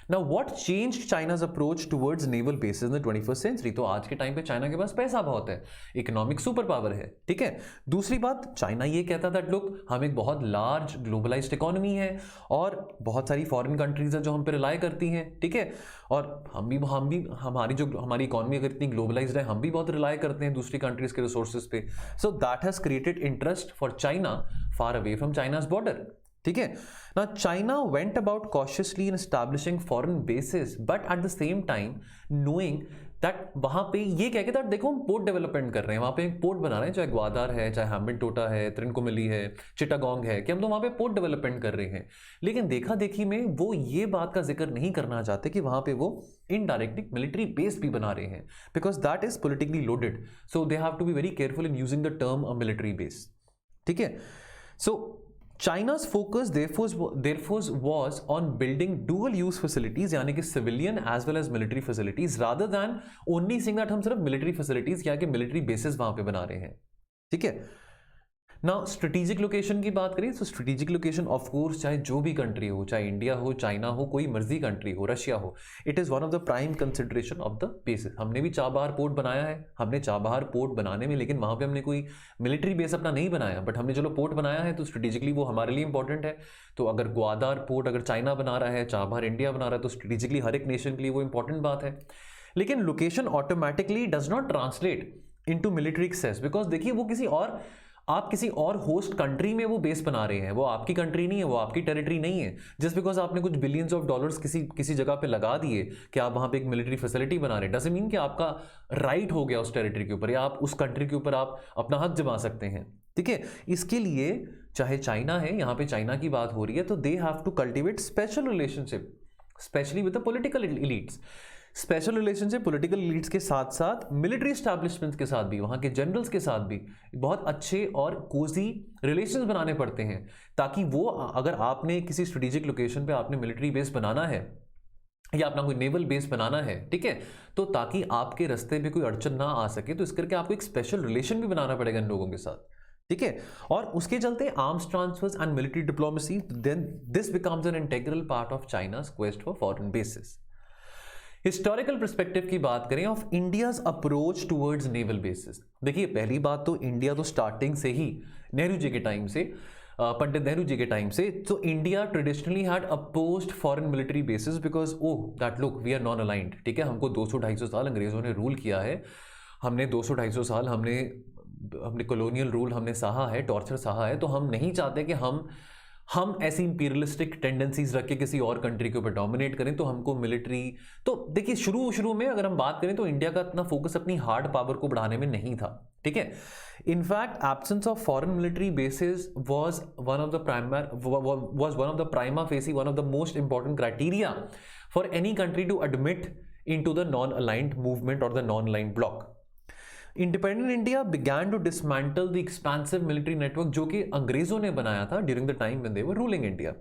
Now what changed China's approach towards naval bases in the 21st century? तो आज के टाइम पे चाइना के पास पैसा बहुत है, इकोनॉमिक सुपर पावर है, ठीक है। दूसरी बात, चाइना ये कहता था लुक हम एक बहुत लार्ज ग्लोबलाइज्ड इकोनॉमी है और बहुत सारी फॉरेन कंट्रीज है जो हम पे रिलाई करती हैं, ठीक है, और हम भी हमारी इकोनॉमी अगर इतनी ग्लोबलाइज्ड है, हम भी बहुत रिलाई करते हैं दूसरी कंट्रीज के रिसोर्सेज पे। So that has created interest for China far away from China's border, ठीक है। Now China went about cautiously in establishing foreign bases, but at the same time knowing that वहां पे ये कह के that देखो हम पोर्ट डेवलपमेंट कर रहे हैं, वहां पे एक पोर्ट बना रहे हैं, चाहे ग्वादार है, चाहे हैम्बनटोटा है, त्रिनकोमली है, चिटागोंग है, कि हम तो वहां पे पोर्ट डेवलपमेंट कर रहे हैं। लेकिन देखा देखी में वो ये बात का जिक्र नहीं करना चाहते कि वहां पे वो इनडायरेक्टली मिलिट्री बेस भी बना रहे हैं, because that is politically loaded, so they have to be very careful in using the term a military base, ठीक है। सो China's focus therefore was on building dual use facilities, यानी कि civilian as well as military facilities, rather than only saying that हम सिर्फ military facilities या कि military bases वहां पे बना रहे हैं, ठीक है। नाउ स्ट्रेटेजिक लोकेशन की बात करें तो स्ट्रेटेजिक लोकेशन ऑफ कोर्स चाहे जो भी कंट्री हो, चाहे इंडिया हो, चाइना हो, कोई मर्जी कंट्री हो, रशिया हो, it is one of the prime consideration of the basis. हमने भी चाबहार पोर्ट बनाया है, हमने चाबहार पोर्ट बनाने में, लेकिन वहाँ पे हमने कोई मिलिट्री बेस अपना नहीं बनाया, बट हमने चलो पोर्ट बनाया है तो स्ट्रेटेजिकली वो हमारे लिए इंपॉर्टेंट है। तो अगर ग्वादार पोर्ट अगर चाइना बना रहा है, चाबहार इंडिया बना रहा है, तो स्ट्रेटेजिकली हर एक नेशन के लिए वो इंपॉर्टेंट बात है। लेकिन location automatically does not translate into military access, because देखिए वो आप किसी और होस्ट कंट्री में वो बेस बना रहे हैं, वो आपकी कंट्री नहीं है, वो आपकी टेरिटरी नहीं है। जस्ट बिकॉज आपने कुछ बिलियंस ऑफ डॉलर्स किसी जगह पे लगा दिए कि आप वहां पे एक मिलिट्री फैसिलिटी बना रहे हैं, डजंट मीन कि आपका राइट हो गया उस टेरिटरी के ऊपर या आप उस कंट्री के ऊपर आप अपना हक जमा सकते हैं, ठीक है। इसके लिए चाहे चाइना है, यहाँ पे चाइना की बात हो रही है, तो they have to cultivate special relationship specially with the political elites, special relationship political leads के साथ साथ मिलिट्री एस्टैब्लिशमेंट्स के साथ भी, वहाँ के जनरल्स के साथ भी बहुत अच्छे और कोजी रिलेशंस बनाने पड़ते हैं, ताकि वो अगर आपने किसी स्ट्रेटेजिक लोकेशन पे आपने मिलिट्री बेस बनाना है या अपना कोई नेवल बेस बनाना है, ठीक है, तो ताकि आपके रास्ते में कोई अड़चन ना आ सके, तो इस करके आपको एक स्पेशल रिलेशन भी बनाना पड़ेगा इन लोगों के साथ, ठीक है। और उसके चलते arms transfers and military diplomacy, then this becomes an integral part of China's quest for foreign bases. Historical perspective की बात करें of India's approach towards naval bases, देखिए पहली बात तो इंडिया तो स्टार्टिंग से ही नेहरू जी के टाइम से, पंडित नेहरू जी के टाइम से, तो India traditionally had opposed foreign military bases because that look we are non aligned, ठीक है। हमको 200-250 साल अंग्रेजों ने रूल किया है, हमने 200-250 साल हमने कॉलोनियल रूल हमने सहा है, टॉर्चर सहा है, तो हम नहीं चाहते कि हम ऐसी इंपीरियलिस्टिक टेंडेंसीज रख के किसी और कंट्री के ऊपर डोमिनेट करें, तो हमको मिलिट्री, तो देखिए शुरू में अगर हम बात करें तो इंडिया का इतना फोकस अपनी हार्ड पावर को बढ़ाने में नहीं था, ठीक है। In fact absence of foreign military bases was one of the prima facie one of the most important criteria for any country to admit into the non aligned movement और the non aligned bloc. Independent India began to dismantle the expensive military network जो कि अंग्रेजों ने बनाया था during the time when they were ruling India.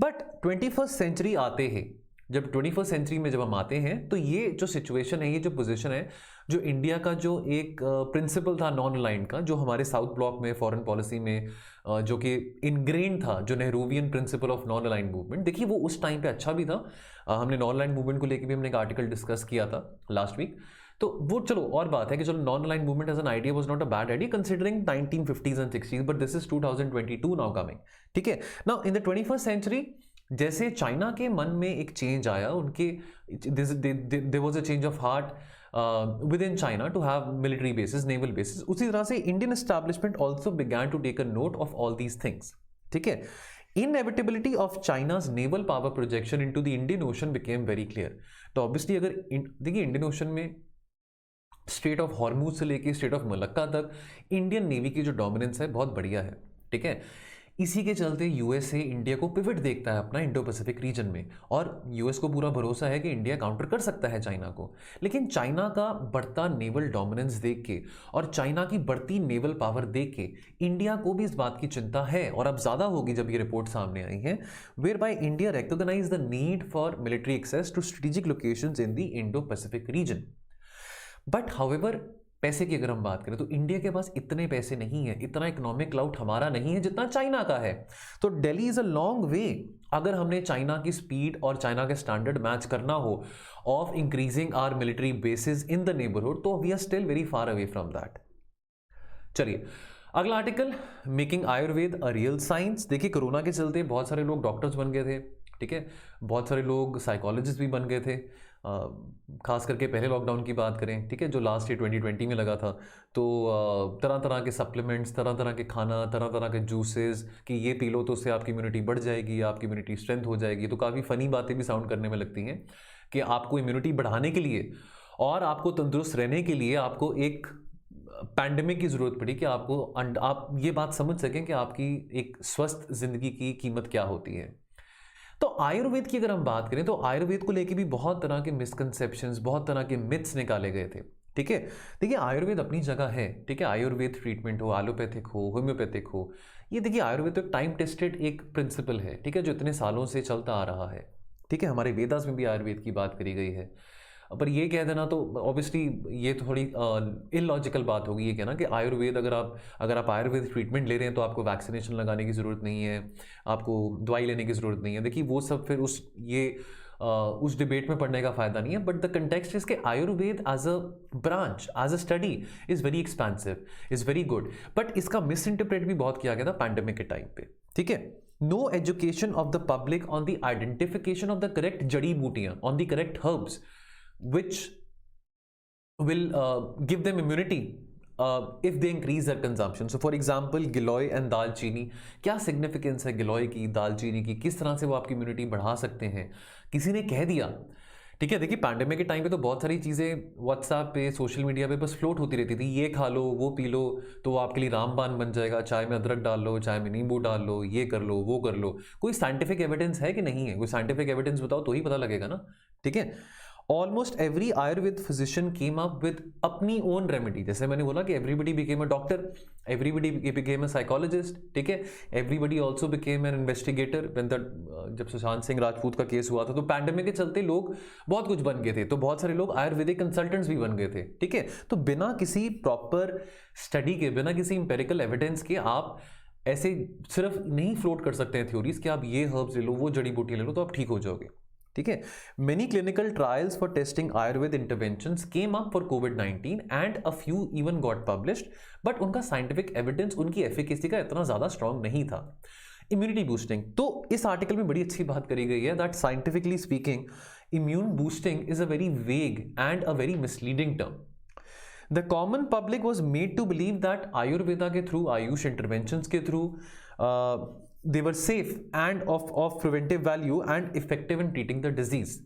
But 21st century आते हैं, जब 21st सेंचुरी में जब हम आते हैं, तो ये जो सिचुएशन है, ये जो पोजीशन है, जो इंडिया का जो एक प्रिंसिपल था नॉन अलाइंड का, जो हमारे साउथ ब्लॉक में फॉरेन पॉलिसी में जो कि इनग्रेन था, जो Nehruvian principle of non aligned movement, देखिए वो उस टाइम पे अच्छा भी था। हमने नॉन अलाइंड मूवमेंट को लेकर भी हमने एक आर्टिकल डिस्कस किया था लास्ट वीक, तो वो चलो और बात है कि चलो non aligned movement as an idea was not a bad idea considering 1950s and 60s, but this is 2022 now coming, ठीक है। Now in the 21st century जैसे चाइना के मन में एक चेंज आया, उनके there was a change of heart within China to have military bases, naval bases, उसी तरह से Indian establishment also began to take a note of all these things, ठीक है। Inevitability of China's naval power projection into the Indian Ocean became very clear. तो obviously अगर देखिए Indian ocean में straight of Hormuz से लेके straight of Malacca तक Indian navy की जो डोमिनेंस है बहुत बढ़िया है, ठीक है। इसी के चलते यूएसए इंडिया को पिवट देखता है अपना इंडो पैसिफिक रीजन में, और यूएस को पूरा भरोसा है कि इंडिया काउंटर कर सकता है चाइना को। लेकिन चाइना का बढ़ता नेवल डोमिनेंस देख के और चाइना की बढ़ती नेवल पावर देख के इंडिया को भी इस बात की चिंता है, और अब ज़्यादा होगी जब ये रिपोर्ट सामने आई है, whereby India recognize the need for military access to strategic locations in the Indo Pacific region. But however, पैसे की अगर हम बात करें तो इंडिया के पास इतने पैसे नहीं है, इतना इकोनॉमिक क्लाउड हमारा नहीं है जितना चाइना का है। तो Delhi is a long way अगर हमने चाइना की स्पीड और चाइना के स्टैंडर्ड मैच करना हो of increasing our military bases in the neighbourhood, तो we are still very far away from that. चलिए अगला article, making Ayurveda a real science. देखिए कोरोना के चलते बहुत सारे लोग डॉक्टर्स बन गए थे, ठीक है, बहुत सारे लोग साइकोलॉजिस्ट भी बन गए थे, खास करके पहले लॉकडाउन की बात करें, ठीक है, जो लास्ट ईयर 2020 में लगा था। तो तरह तरह के सप्लीमेंट्स, तरह तरह के खाना, तरह तरह के जूसेस कि ये पी लो तो उससे आपकी इम्यूनिटी बढ़ जाएगी, आपकी इम्यूनिटी स्ट्रेंथ हो जाएगी। तो काफ़ी फ़नी बातें भी साउंड करने में लगती हैं कि आपको इम्यूनिटी बढ़ाने के लिए और आपको तंदुरुस्त रहने के लिए आपको एक पैंडेमिक की ज़रूरत पड़ी कि आप ये बात समझ सकें कि आपकी एक स्वस्थ ज़िंदगी की कीमत क्या होती है। तो आयुर्वेद की अगर हम बात करें तो आयुर्वेद को लेके भी बहुत तरह के मिसकंसेप्शंस, बहुत तरह के मिथ्स निकाले गए थे, ठीक है। देखिए आयुर्वेद अपनी जगह है, ठीक है, आयुर्वेद ट्रीटमेंट हो, एलोपैथिक हो, होम्योपैथिक हो, ये देखिए आयुर्वेद तो एक टाइम टेस्टेड एक प्रिंसिपल है, ठीक है, जो इतने सालों से चलता आ रहा है, ठीक है। हमारे वेदास में भी आयुर्वेद की बात करी गई है। पर ये कह देना तो ऑब्वियसली ये थोड़ी इलॉजिकल बात होगी ये कहना कि आयुर्वेद अगर आप आयुर्वेद ट्रीटमेंट ले रहे हैं तो आपको वैक्सीनेशन लगाने की ज़रूरत नहीं है, आपको दवाई लेने की ज़रूरत नहीं है। देखिए वो सब फिर उस डिबेट में पढ़ने का फ़ायदा नहीं है। बट द कंटेक्स्ट इज के Ayurveda as a branch, as a study is very expensive, is very good, but इसका मिस इंटरप्रेट भी बहुत किया गया था पैंडेमिक के टाइम पे, ठीक है। No education of the public on the identification of the correct जड़ी बूटियाँ, on the correct herbs which will give them immunity if they increase their consumption. So for example giloy and दालचीनी, क्या significance है गिलोय की, दालचीनी की, किस तरह से वो आपकी इम्यूनिटी बढ़ा सकते हैं, किसी ने कह दिया, ठीक है। देखिए पैंडेमिक के टाइम पे तो बहुत सारी चीज़ें व्हाट्सएप पे, सोशल मीडिया पे बस फ्लोट होती रहती थी, ये खा लो, वो पी लो तो वो आपके लिए रामबाण बन जाएगा, चाय में अदरक डाल लो, चाय में नींबू डाल लो, ये कर लो, वो कर लो। कोई साइंटिफिक एविडेंस है कि नहीं है? कोई साइंटिफिक एविडेंस बताओ तो ही पता लगेगा ना, ठीक है। Almost every Ayurveda physician came up with अपनी ओन रेमेडी। जैसे मैंने बोला कि everybody became a doctor, everybody became a psychologist, ठीक है, everybody also became an investigator. जब सुशांत सिंह राजपूत का केस हुआ था तो पैंडेमिक के चलते लोग बहुत कुछ बन गए थे, तो बहुत सारे लोग आयुर्वेदिक कंसल्टेंट्स भी बन गए थे, ठीक है। तो बिना किसी प्रॉपर स्टडी के, बिना किसी इंपेरिकल एविडेंस के आप ऐसे सिर्फ नहीं फ्लोट कर सकते हैं थ्योरीज कि आप ये हर्ब्स ले लो, वो जड़ी बूटी ले लो तो आप ठीक हो जाओगे, ठीक है। Many clinical trials for testing Ayurveda interventions came up for covid and a few even got published, but उनका साइंटिफिक एविडेंस, उनकी एफिकेसी का इतना ज्यादा स्ट्रांग नहीं था। इम्यूनिटी बूस्टिंग, तो इस आर्टिकल में बड़ी अच्छी बात करी गई है that scientifically speaking immune boosting is a very vague and a very misleading term. The common public was made to believe that Ayurveda के थ्रू, आयुष इंटरवेंशंस के through they were safe and of preventive value and effective in treating the disease.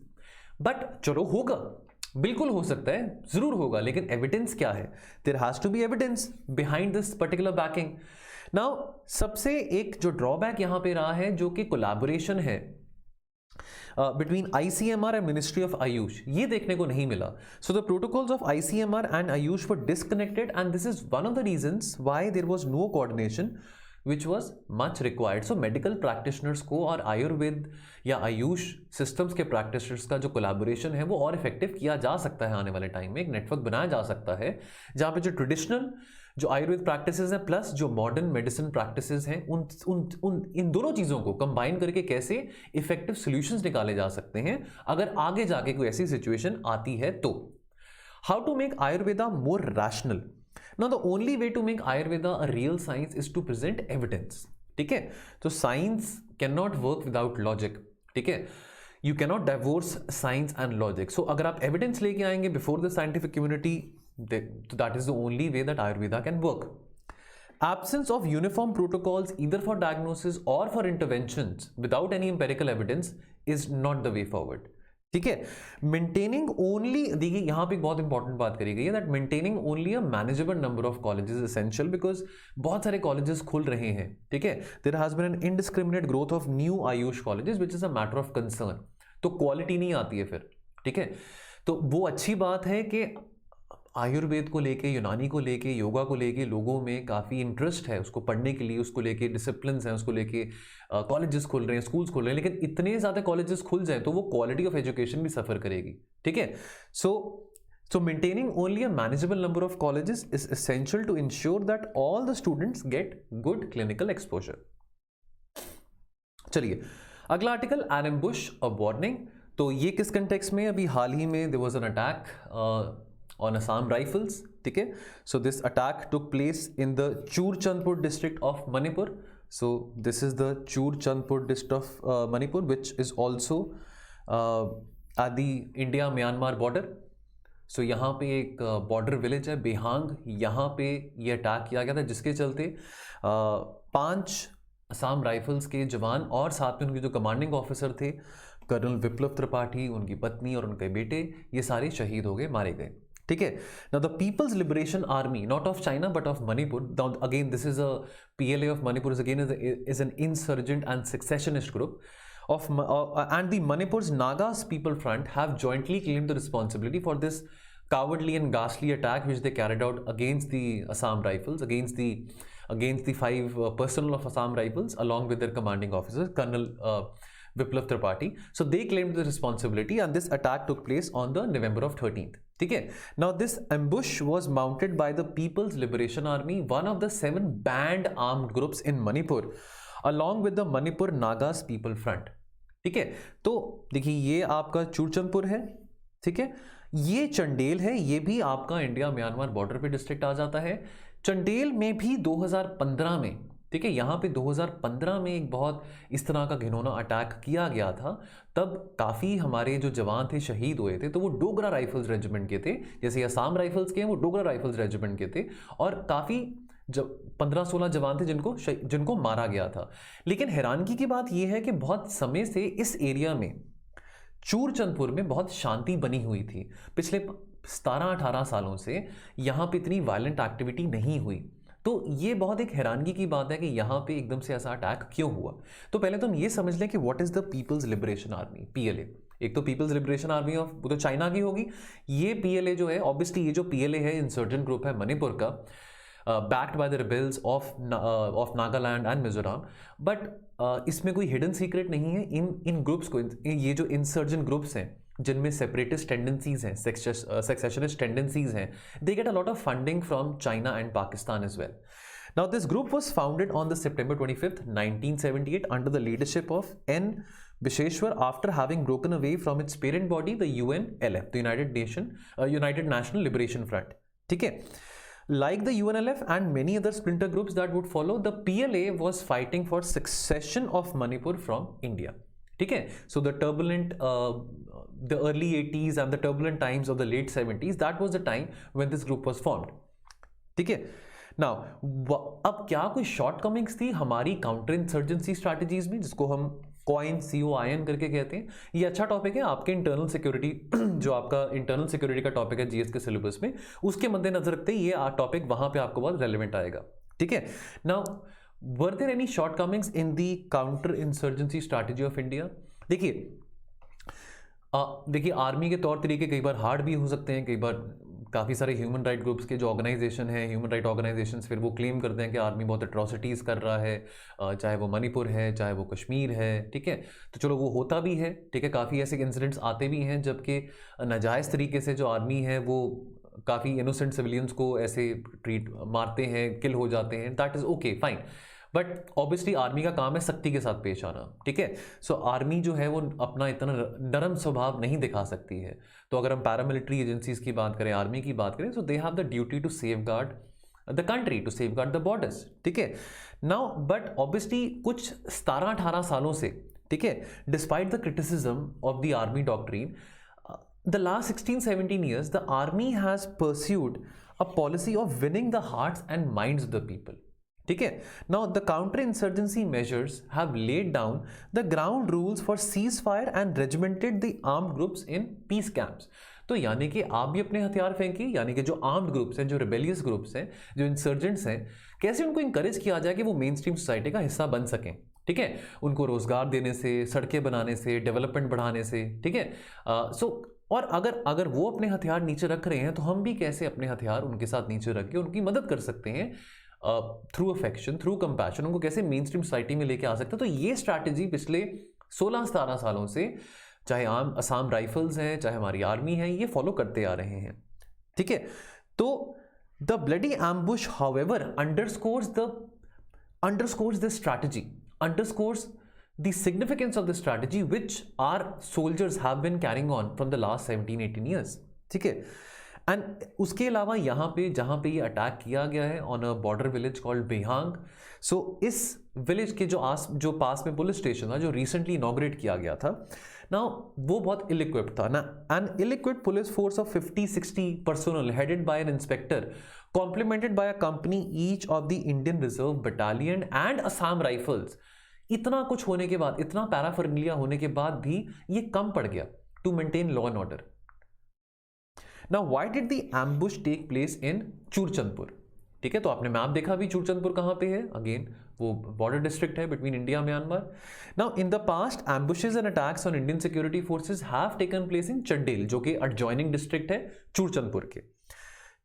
But चलो होगा, बिल्कुल हो सकता है, जरूर होगा, लेकिन एविडेंस क्या है? There has to be evidence behind this particular backing. Now सबसे एक जो ड्रॉबैक यहाँ पे रहा है जो कि कोलैबोरेशन है between ICMR and Ministry of Ayush, ये देखने को नहीं मिला. So the protocols of ICMR and Ayush were disconnected and this is one of the reasons why there was no coordination which was much required. So medical practitioners को और आयुर्वेद या Ayush systems के practitioners का जो कोलैबोरेशन है वो और effective किया जा सकता है। आने वाले टाइम में एक नेटवर्क बनाया जा सकता है जहाँ पे जो ट्रेडिशनल जो आयुर्वेद प्रैक्टिसेस हैं प्लस जो मॉडर्न मेडिसिन प्रैक्टिसेस हैं इन दोनों चीज़ों को कंबाइन करके कैसे इफेक्टिव सॉल्यूशंस निकाले जा सकते हैं अगर आगे जाके कोई ऐसी सिचुएशन आती है तो। How to make Ayurveda more rational? Now the only way to make Ayurveda a real science is to present evidence. ठीक है, तो science cannot work without logic. ठीक है, you cannot divorce science and logic. So अगर आप evidence लेके आएंगे before the scientific community, that is the only way that Ayurveda can work. Absence of uniform protocols either for diagnosis or for interventions without any empirical evidence is not the way forward. ठीक है। Maintaining only, देखिए यहाँ पे बहुत important बात करी गई है that maintaining only a manageable number of colleges essential, because बहुत सारे कॉलेजेस खुल रहे हैं, ठीक है। There has been an indiscriminate growth of new AYUSH colleges which is a matter of concern. तो क्वालिटी नहीं आती है फिर, ठीक है। तो वो अच्छी बात है कि आयुर्वेद को लेके, यूनानी को लेके, योगा को लेके लोगों में काफ़ी इंटरेस्ट है उसको पढ़ने के लिए, उसको लेके डिसिप्लिन हैं, उसको लेके कॉलेजेस खुल रहे हैं, स्कूल्स खुल रहे हैं। लेकिन इतने ज़्यादा कॉलेजेस खुल जाए तो वो क्वालिटी ऑफ एजुकेशन भी सफ़र करेगी, ठीक है। So maintaining only a manageable number of colleges is essential to ensure that all the students get good clinical exposure. चलिए अगला article, an ambush a warning. तो ये किस कंटेक्स्ट में, अभी हाल ही में there was an attack on Assam Rifles, ठीक है। So this attack took place in the Churchandpur district of Manipur. So this is the Churchandpur district of Manipur, which is also at the India-Myanmar border. So यहाँ पे एक border village है बेहांग, यहाँ पे ये attack किया गया था, जिसके चलते 5 असम राइफल्स के जवान और साथ में उनके जो कमांडिंग ऑफिसर थे, कर्नल विप्लव त्रिपाठी, उनकी पत्नी और उनके बेटे, ये सारे शहीद हो गए, मारे गए, ठीक है। Now the peoples liberation army, not of China but of Manipur, again this is a PLA of Manipur, is an insurgent and secessionist group of and the Manipur's Nagas People Front have jointly claimed the responsibility for this cowardly and ghastly attack which they carried out against the Assam Rifles, against the 5 personnel of Assam Rifles along with their commanding officer Colonel Viplav Tripathi. So they claimed the responsibility and this attack took place on the November of 13th. Okay. Now this ambush was mounted by the People's Liberation Army, one of the 7 banned armed groups in Manipur, along with the Manipur Nagas People Front. ठीक है। तो देखिए ये आपका चूरचंदपुर है, ठीक है, ये चंडेल है, ये भी आपका इंडिया म्यांमार बॉर्डर पे डिस्ट्रिक्ट आ जाता है। चंडेल में भी 2015 में, ठीक है, यहाँ पे 2015 में एक बहुत इस तरह का घिनौना अटैक किया गया था। तब काफ़ी हमारे जो जवान थे शहीद हुए थे, तो वो डोगरा राइफल्स रेजिमेंट के थे, जैसे असम राइफल्स के हैं वो डोगरा राइफल्स रेजिमेंट के थे, और काफ़ी जब 15-16 जवान थे जिनको मारा गया था। लेकिन हैरानगी की बात यह है कि बहुत समय से इस एरिया में चूरचंदपुर में बहुत शांति बनी हुई थी। पिछले 17-18 सालों से यहाँ पे इतनी वायलेंट एक्टिविटी नहीं हुई। तो ये बहुत एक हैरानगी की बात है कि यहाँ पे एकदम से ऐसा अटैक क्यों हुआ। तो पहले तो हम ये समझ लें कि what is the peoples liberation Army, PLA। एक तो पीपल्स लिबरेशन आर्मी ऑफ, वो तो चाइना की होगी। ये PLA जो है, ऑब्वियसली ये जो PLA है इंसर्जेंट ग्रुप है मणिपुर का, backed by the rebels of Nagaland and Mizoram, but इसमें कोई हिडन सीक्रेट नहीं है। इन ग्रुप्स को, ये जो इंसर्जेंट ग्रुप्स हैं जिनमें सेपरेटिस्ट टेंडेंसीज हैं, सेक्सेशनिस्ट टेंडेंसीज हैं, they get a lot of funding from China and Pakistan as well. Now this group was founded on the September 25th, 1978 under the leadership of N. Visheshwar after having broken away from its parent body, the UNLF, the United National Liberation Front. ठीक है। Like the UNLF and many other splinter groups that would follow, the PLA was fighting for succession of Manipur from India. ठीक है। So the turbulent, the early 80s and the turbulent times of the late 70s, that was the time when this group was formed. ठीक है। Now, अब क्या कोई shortcomings थी हमारी counter insurgency strategies में, जिसको हम COIN करके कहते हैं। ये अच्छा टॉपिक है आपके इंटरनल सिक्योरिटी, जो आपका इंटरनल सिक्योरिटी का टॉपिक है GS के सिलेबस में, उसके मद्देनजर रखते ये टॉपिक वहां पे आपको बहुत रेलिवेंट आएगा। ठीक है। Now, were there any shortcomings in the counter insurgency strategy of India? देखिए आर्मी के तौर तरीके कई बार हार्ड भी हो सकते हैं, कई बार काफ़ी सारे ह्यूमन राइट ग्रुप्स के जो ऑर्गेनाइजेशन है, ह्यूमन राइट ऑर्गेनाइजेशंस, फिर वो क्लेम करते हैं कि आर्मी बहुत एट्रॉसिटीज़ कर रहा है, चाहे वो मणिपुर है, चाहे वो कश्मीर है। ठीक है, तो चलो वो होता भी है। ठीक है, काफ़ी ऐसे इंसिडेंट्स आते भी हैं जबकि नाजायज़ तरीके से जो आर्मी है वो काफ़ी इनोसेंट सिविलियंस को ऐसे मारते हैं, किल हो जाते हैं। That is okay, fine, but obviously army का काम है सख्ती के साथ पेश आना। ठीक है, सो आर्मी जो है वो अपना इतना नरम स्वभाव नहीं दिखा सकती है। तो अगर हम पैरामिलिट्री एजेंसीज की बात करें, आर्मी की बात करें, so they have the duty to safeguard the country, to safeguard the borders. ठीक है, नाउ बट ऑब्वियसली कुछ 17-18 सालों से, ठीक है, despite the criticism of the army doctrine, the last 16-17 years the army has pursued a policy of winning the hearts and minds of the people. ठीक है। Now the counter insurgency measures have laid down the ground rules for ceasefire and regimented the armed groups in peace camps. तो यानी कि आप भी अपने हथियार फेंकिए, यानी कि जो आर्म्ड ग्रुप्स हैं, जो रिबेलियस ग्रुप्स हैं, जो इंसर्जेंट्स हैं, कैसे उनको इंकरेज किया जाए कि वो मेन स्ट्रीम सोसाइटी का हिस्सा बन सकें। ठीक है, उनको रोजगार देने से, सड़कें बनाने से, डेवलपमेंट बढ़ाने से। ठीक है, और अगर वो अपने हथियार नीचे रख रहे हैं तो हम भी कैसे अपने हथियार उनके साथ नीचे रख के उनकी मदद कर सकते हैं थ्रू अफेक्शन, थ्रू कंपैशन, उनको कैसे मेन स्ट्रीम सोसाइटी में लेके आ सकते हैं। तो ये स्ट्रैटेजी पिछले 16-17 सालों से चाहे असम राइफल्स हैं, चाहे हमारी आर्मी है, ये फॉलो करते आ रहे हैं। ठीक है, तो the bloody ambush however underscores this strategy, underscores the significance of the strategy which our soldiers have been carrying on from the last 17-18 years. ठीक है, एंड उसके अलावा यहाँ पे जहाँ पे ये अटैक किया गया है on a border village called Behang, so इस विलेज के जो पास में पुलिस स्टेशन था, जो रिसेंटली इनॉग्रेट किया गया था ना, वो बहुत इल इक्विप्ड था ना। An ill equipped police force of 50-60 personnel headed by an inspector complemented by a company each of the Indian reserve battalion and Assam Rifles. इतना कुछ होने के बाद, इतना पैराफर्निलिया होने के बाद भी ये कम पड़ गया to maintain law and order. Now why did the ambush take place in Churachandpur? ठीक है, तो आपने मैप देखा भी, चूरचंदपुर कहां पे है? अगेन वो बॉर्डर डिस्ट्रिक्ट है between India Myanmar. Now in the past ambushes and attacks on Indian security forces have taken place in Chandel, जो कि एडजॉइनिंग डिस्ट्रिक्ट है चूरचंदपुर के।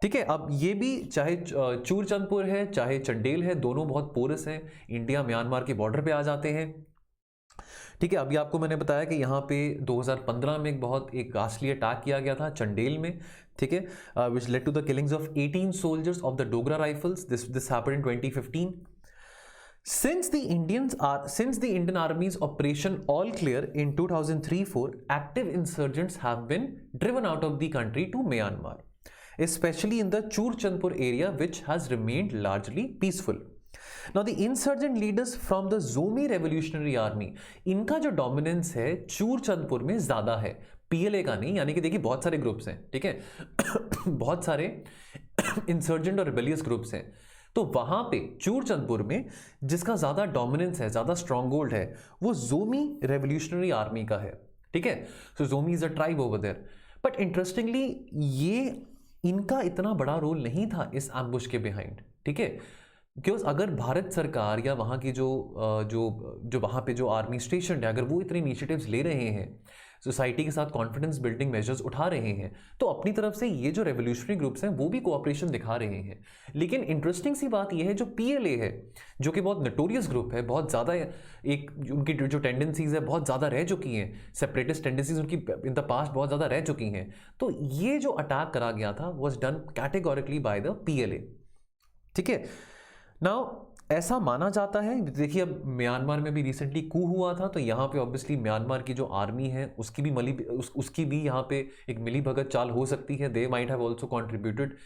ठीक है, अब ये भी चाहे चूरचंदपुर है चाहे चंडेल है, दोनों बहुत पोरस हैं, इंडिया म्यांमार के बॉर्डर पे आ जाते हैं। ठीक है, अभी आपको मैंने बताया कि यहाँ पे 2015 में एक घातकी अटैक किया गया था चंडेल में। ठीक है, which led to the killings of 18 soldiers of the Dogra Rifles. This happened in 2015. Since the Indian Army's Operation All Clear in 2003-4, active insurgents have been driven out of the country to Myanmar, especially in the Churchandpur area, which has remained largely peaceful. Now the insurgent leaders from the Zomi Revolutionary Army, इनका जो dominance है चूरचंदपुर में ज्यादा है, PLA का नहीं। यानी कि देखिए बहुत सारे ग्रुप्स हैं, ठीक है बहुत सारे इंसर्जेंट और रिबेलियस ग्रुप्स हैं, तो वहां पे चूरचंदपुर में जिसका ज्यादा डोमिनेंस है, ज्यादा स्ट्रॉन्ग होल्ड है, वो जोमी रेवोल्यूशनरी आर्मी का है। ठीक है, so Zomi is a tribe over there. But interestingly ये इनका इतना बड़ा रोल नहीं था इस एम्बुश के बिहाइंड। ठीक है, क्योंकि अगर भारत सरकार या वहाँ की जो वहाँ पे जो आर्मी स्टेशन है, अगर वो इतने इनिशिएटिव्स ले रहे हैं, सोसाइटी के साथ कॉन्फिडेंस बिल्डिंग मेजर्स उठा रहे हैं, तो अपनी तरफ से ये जो रेवोल्यूशनरी ग्रुप्स हैं वो भी कोऑपरेशन दिखा रहे हैं। लेकिन इंटरेस्टिंग सी बात यह है, जो पीएलए है, जो कि बहुत नोटोरियस ग्रुप है, बहुत ज़्यादा उनकी जो टेंडेंसीज है बहुत ज़्यादा रह चुकी हैं, सेपरेटिस्ट टेंडेंसीज उनकी इन द पास्ट बहुत ज़्यादा रह चुकी हैं, तो ये जो अटैक करा गया था was done categorically by the PLA. ठीक है, नाउ ऐसा माना जाता है, देखिए अब म्यांमार में भी रिसेंटली कू हुआ था, तो यहाँ पे ऑब्वियसली म्यांमार की जो आर्मी है उसकी भी यहाँ पे एक मिली भगत चाल हो सकती है। They might have also contributed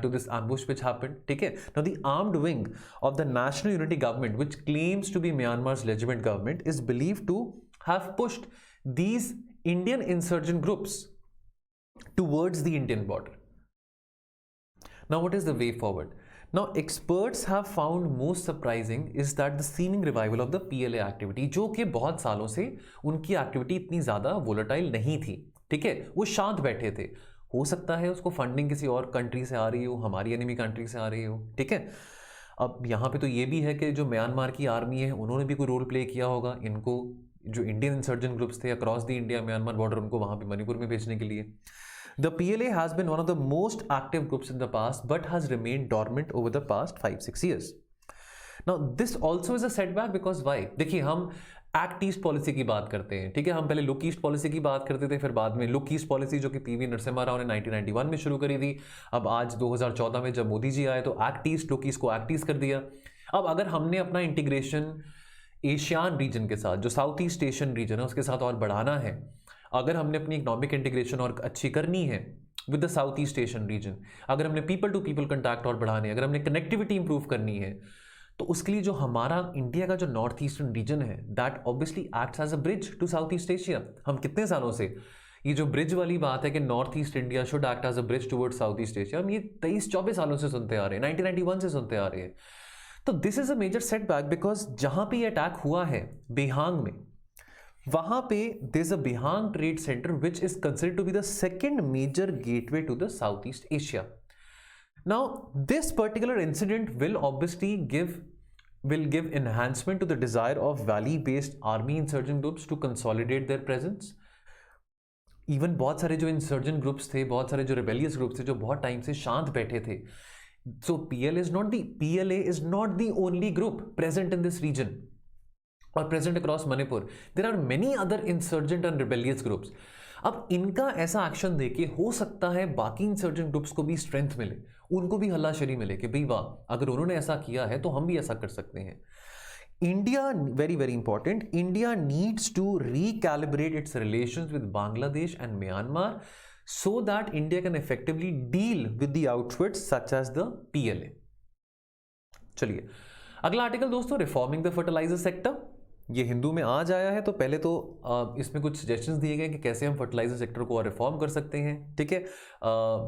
to this ambush which happened. ठीक है, now the armed wing of the national unity government which claims to be Myanmar's legitimate government is believed to have pushed these Indian insurgent groups towards the Indian border. Now what is the way forward? Now, experts have found most surprising is that the seeming revival of the PLA activity, जो कि बहुत सालों से उनकी activity इतनी ज़्यादा volatile नहीं थी। ठीक है, वो शांत बैठे थे। हो सकता है उसको फंडिंग किसी और कंट्री से आ रही हो, हमारी एनिमी कंट्री से आ रही हो। ठीक है, अब यहाँ पे तो ये भी है कि जो म्यांमार की आर्मी है उन्होंने भी कोई रोल प्ले किया होगा, इनको जो इंडियन इंसर्जेंट ग्रुप्स थे across the India Myanmar border, उनको वहाँ पे मणिपुर में भेजने के लिए। The PLA has been one of the most active groups in the past but has remained dormant over the past 5-6 years. Now this also is a setback because why? देखिए हम act east policy की बात करते हैं। ठीक है, हम पहले लुक ईस्ट पॉलिसी की बात करते थे, फिर बाद में लुक ईस्ट पॉलिसी जो कि पीवी नरसिम्हा राव ने 1991 में शुरू करी थी। अब आज 2014 में जब मोदी जी आए तो एक्ट ईस्ट लुक ईस्ट को एक्ट ईस्ट कर दिया। अब अगर हमने अपना इंटीग्रेशन एशियान रीजन के साथ, जो साउथ ईस्ट एशियन रीजन है, उसके साथ और बढ़ाना है, अगर हमने अपनी इकोनॉमिक इंटीग्रेशन और अच्छी करनी है with the south east Asian region, अगर हमने पीपल टू पीपल कंटैक्ट और बढ़ाने, अगर हमने कनेक्टिविटी इंप्रूव करनी है, तो उसके लिए जो हमारा इंडिया का जो नॉर्थ ईस्टर्न रीजन है that obviously acts as a bridge to South east Asia. हम कितने सालों से ये जो ब्रिज वाली बात है कि north east India should act as a bridge towards South east Asia, हम ये 23-24 सालों से सुनते आ रहे हैं, 1991 से सुनते आ रहे हैं। तो this is a major setback because जहां पे ये अटैक हुआ है बिहांग में, वहां पे there is a Behiang trade centre which is considered to be the second major gateway to the south east Asia. Now, this particular incident will obviously give enhancement to the desire of Valley-based army insurgent groups to consolidate their presence. Even बहुत सारे जो insurgent groups थे, बहुत सारे जो rebellious groups थे, जो बहुत टाइम से शांत बैठे थे. So PLA is not the only group present in this region or present across Manipur. There are many other insurgent and rebellious groups. अब इनका ऐसा एक्शन देके हो सकता है बाकी इंसर्जेंट ग्रुप्स को भी स्ट्रेंथ मिले, उनको भी हल्लाशेरी मिले कि भाई वाह, अगर उन्होंने ऐसा किया है तो हम भी ऐसा कर सकते हैं. India, very very important, India needs to recalibrate its relations with Bangladesh and Myanmar so that India can effectively deal with the outfits such as the PLA. चलिए अगला आर्टिकल दोस्तों, रिफॉर्मिंग द फर्टिलाइजर सेक्टर. ये हिंदू में आज आया है, तो पहले तो इसमें कुछ सजेशंस दिए गए कि कैसे हम फर्टिलाइजर सेक्टर को और रिफॉर्म कर सकते हैं. ठीक है,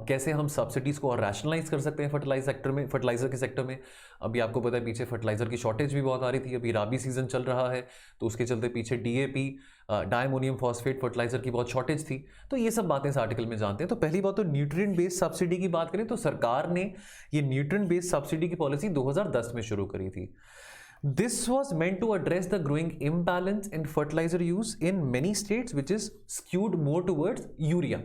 कैसे हम सब्सिडीज को और रैशनलाइज कर सकते हैं फर्टिलाइजर के सेक्टर में. अभी आपको पता है पीछे फर्टिलाइजर की शॉर्टेज भी बहुत आ रही थी, अभी राबी सीजन चल रहा है, तो उसके चलते पीछे DAP डायमोनियम फॉस्फेट फर्टिलाइजर की बहुत शॉर्टेज थी. तो ये सब बातें इस आर्टिकल में जानते हैं. तो पहली बात तो न्यूट्रिएंट बेस्ड सब्सिडी की बात करें तो सरकार ने ये न्यूट्रिएंट बेस्ड सब्सिडी की पॉलिसी 2010 में शुरू करी थी. This was meant to address the growing imbalance in fertilizer use in many states, which is skewed more towards urea.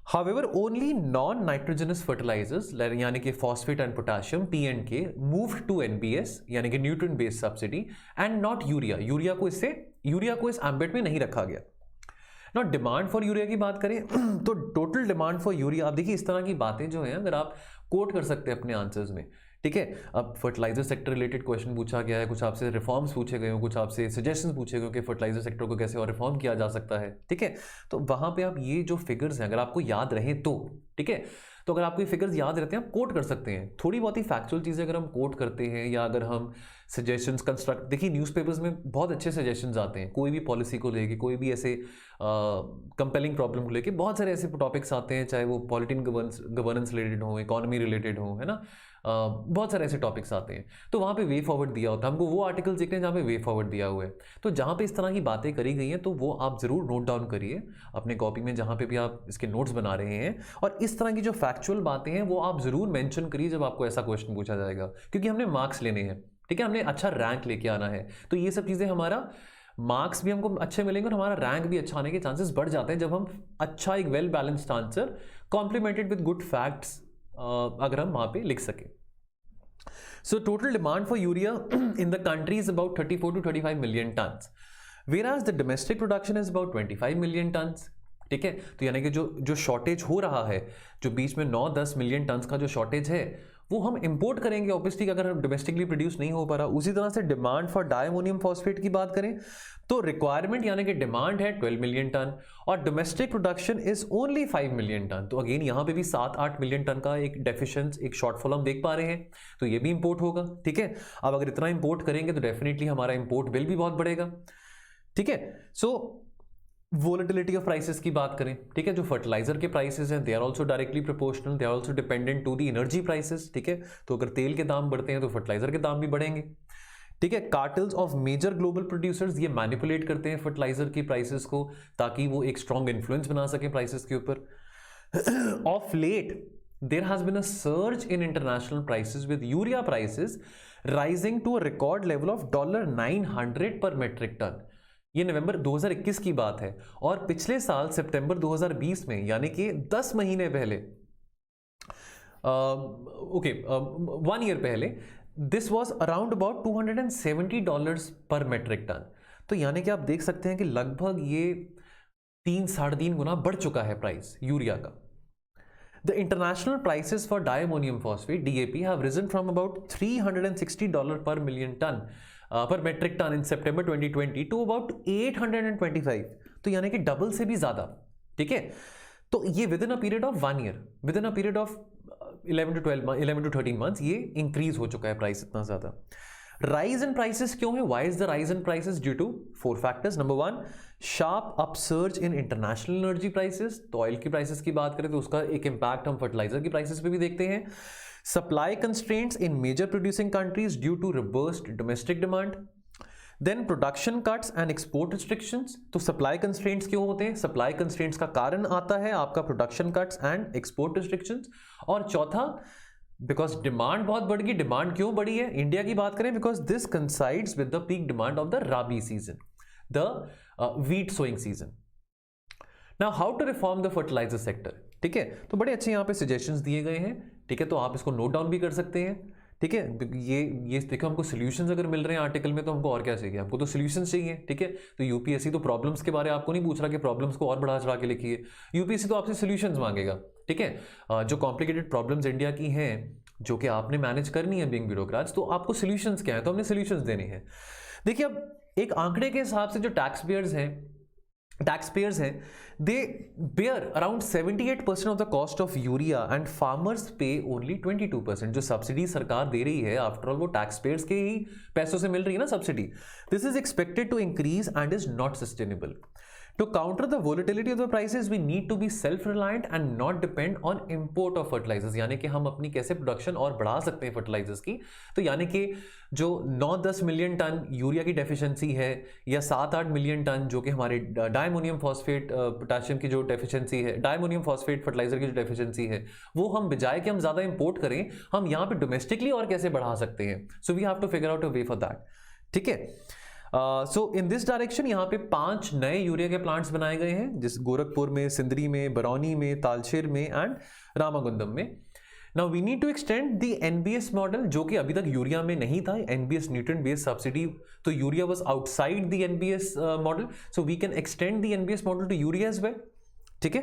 However, only non-nitrogenous fertilizers, यानी कि phosphate and potassium (P&K) moved to NBS, यानी कि nutrient-based subsidy, and not urea. Urea को इस ambit में नहीं रखा गया. Now, डिमांड फॉर यूरिया की बात करें तो टोटल डिमांड फॉर यूरिया, आप देखिए इस तरह की बातें जो हैं अगर आप कोट कर सकते हैं अपने आंसर्स में. ठीक है, अब फर्टिलाइजर सेक्टर रिलेटेड क्वेश्चन पूछा गया है, कुछ आपसे रिफॉर्म्स पूछे गए हो, कुछ आपसे सजेशंस पूछे गए हो कि फर्टिलाइजर सेक्टर को कैसे और रिफॉर्म किया जा सकता है. ठीक है, तो वहां पे आप ये जो फिगर्स हैं अगर आपको याद रहे तो, ठीक है, तो अगर आपको ये फिगर्स याद रहते हैं आप कोट कर सकते हैं. थोड़ी बहुत ही फैक्चुअल चीज़ें अगर हम कोट करते हैं या अगर हम सजेशंस कंस्ट्रक्ट, देखिए न्यूज़पेपर्स में बहुत अच्छे सजेशंस आते हैं, कोई भी पॉलिसी को लेके, कोई भी ऐसे कंपेलिंग प्रॉब्लम को लेके बहुत सारे ऐसे टॉपिक्स आते हैं, चाहे वो पॉलिटिकल गवर्नेंस रिलेटेड हो, इकोनॉमी रिलेटेड हो, है ना, बहुत सारे ऐसे टॉपिक्स आते हैं. तो वहाँ पे वे फॉरवर्ड दिया होता है, हमको वो आर्टिकल्स देखते हैं जहाँ पे वे फॉरवर्ड दिया हुआ है. तो जहाँ पे इस तरह की बातें करी गई हैं तो वो आप ज़रूर नोट डाउन करिए अपने कॉपी में, जहाँ पे भी आप इसके नोट्स बना रहे हैं, और इस तरह की जो फैक्चुअल बातें हैं वो आप ज़रूर मेंशन करिए जब आपको ऐसा क्वेश्चन पूछा जाएगा, क्योंकि हमने मार्क्स लेने हैं. ठीक है, हमने अच्छा रैंक लेके आना है, तो ये सब चीज़ें हमारा मार्क्स भी हमको अच्छे मिलेंगे और हमारा रैंक भी अच्छा आने के चांसेस बढ़ जाते हैं जब हम अच्छा एक well balanced answer complimented with good facts अगर हम वहाँ पे लिख सकें. So total demand for urea in the country is about 34 to 35 million tons, whereas the domestic production is about 25 million tons. ठीक है, तो यानी कि जो शॉर्टेज हो रहा है, जो बीच में 9-10 मिलियन टन्स का जो शॉर्टेज है वो हम इंपोर्ट करेंगे ऑब्वियसली अगर हम डोमेस्टिकली प्रोड्यूस नहीं हो पा रहा. उसी तरह से डिमांड फॉर डायमोनियम फॉस्फेट की बात करें तो रिक्वायरमेंट यानी कि डिमांड है 12 मिलियन टन और domestic production is only 5 million ton. तो अगेन यहाँ पे भी 7-8 मिलियन टन का एक डेफिशिएंस, एक शॉर्टफॉल हम देख पा रहे हैं, तो ये भी इंपोर्ट होगा. ठीक है, अब अगर इतना इंपोर्ट करेंगे तो डेफिनेटली हमारा इंपोर्ट बिल भी बहुत बढ़ेगा. ठीक है, सो वोलेटिलिटी ऑफ प्राइसेस की बात करें, ठीक है, जो फर्टिलाइजर के प्राइसेस हैं they are also directly proportional, they are also dependent to the energy prices. ठीक है, तो अगर तेल के दाम बढ़ते हैं तो फर्टिलाइजर के दाम भी बढ़ेंगे. ठीक है, cartels of major global producers ये मैनिपुलेट करते हैं फर्टिलाइजर की प्राइसेस को ताकि वो एक स्ट्रॉन्ग इन्फ्लुएंस बना सकें प्राइसेस के ऊपर. Of late there has been a surge in international prices with urea prices rising to a record level of $900 per metric ton. ये नवंबर 2021 की बात है और पिछले साल सितंबर 2020 में यानी कि 10 महीने पहले, 1 ईयर पहले, दिस वाज अराउंड अबाउट $270 पर मेट्रिक टन. तो यानी कि आप देख सकते हैं कि लगभग ये 3-3.5 गुना बढ़ चुका है प्राइस यूरिया का. The international prices for diammonium phosphate (DAP) have risen from about $360 per million ton per metric ton in September 2020 to about 825. तो यानी कि डबल से भी ज्यादा. ठीक है, तो ये with in a period of 1 year, with in a period of 11 to 13 months ये इंक्रीज हो चुका है प्राइस इतना ज्यादा. राइज इन प्राइसेस क्यों है? Why is the rise in prices? Due to 4 factors. Number 1, sharp upsurge in international energy prices. तो oil की प्राइसेस की बात करें तो उसका एक इंपैक्ट हम फर्टिलाइजर की प्राइसेस पे भी देखते हैं. Supply constraints in major producing countries due to reversed domestic demand. Then production cuts and export restrictions. तो सप्लाई कंस्ट्रेंट्स क्यों होते हैं? सप्लाई कंस्ट्रेंट्स का कारण आता है आपका production cuts and export restrictions. और चौथा, बिकॉज डिमांड बहुत बढ़ गई. डिमांड क्यों बढ़ी है? इंडिया की बात करें, because this coincides with the peak demand of the rabi season, the wheat sowing season. Now how to reform the fertiliser sector. ठीक है, तो बड़े अच्छे यहाँ पे सजेशंस दिए गए हैं. ठीक है, तो आप इसको नोट डाउन भी कर सकते हैं. ठीक है, ये देखो, हमको सॉल्यूशंस अगर मिल रहे हैं आर्टिकल में तो हमको और क्या चाहिए? हमको तो सॉल्यूशंस चाहिए. ठीक है, तो यूपीएससी तो प्रॉब्लम्स के बारे में आपको नहीं पूछ रहा कि प्रॉब्लम्स को और बढ़ा चढ़ा के लिखिए. यूपीएससी तो आपसे सॉल्यूशंस मांगेगा. ठीक है, जो कॉम्प्लिकेटेड प्रॉब्लम्स इंडिया की हैं जो कि आपने मैनेज करनी है बीइंग ब्यूरोक्रेट्स, तो आपको सॉल्यूशंस क्या है? तो हमने सॉल्यूशंस देने हैं. देखिए, अब एक आंकड़े के हिसाब से जो टैक्स पेयर्स हैं, they bear around 78% of the cost of urea and farmers pay only 22%. जो सब्सिडी सरकार दे रही है, आफ्टर ऑल वो टैक्स पेयर्स के ही पैसों से मिल रही है ना subsidy. This is expected to increase and is not sustainable. To counter the volatility of the prices, we need to be self-reliant and not depend on import of fertilizers. यानी कि हम अपनी कैसे प्रोडक्शन और बढ़ा सकते हैं फर्टिलाइजर्स की. तो यानी कि जो 9-10 मिलियन टन यूरिया की डेफिशिएंसी है, या 7-8 मिलियन टन जो कि हमारे डायमोनियम फॉस्फेट पोटेशियम की जो डेफिशिएंसी है, डायमोनियम फॉस्फेट फर्टिलाइजर की जो डेफिशिएंसी है, वो हम बजाय कि हम ज़्यादा इंपोर्ट करें, हम यहाँ पे डोमेस्टिकली और कैसे बढ़ा सकते हैं. So we have to figure out a way for that. ठीक है, सो इन दिस डायरेक्शन यहाँ पे 5 नए यूरिया के प्लांट्स बनाए गए हैं, जिस गोरखपुर में, सिंदरी में, बरौनी में, तालचेर में एंड रामागुंडम में. Now we need to extend the NBS model, जो कि अभी तक यूरिया में नहीं था. एनबीएस न्यूट्रिएंट बेस्ड सब्सिडी, तो urea was outside the NBS model, so we can extend the NBS model to urea as well. ठीक है,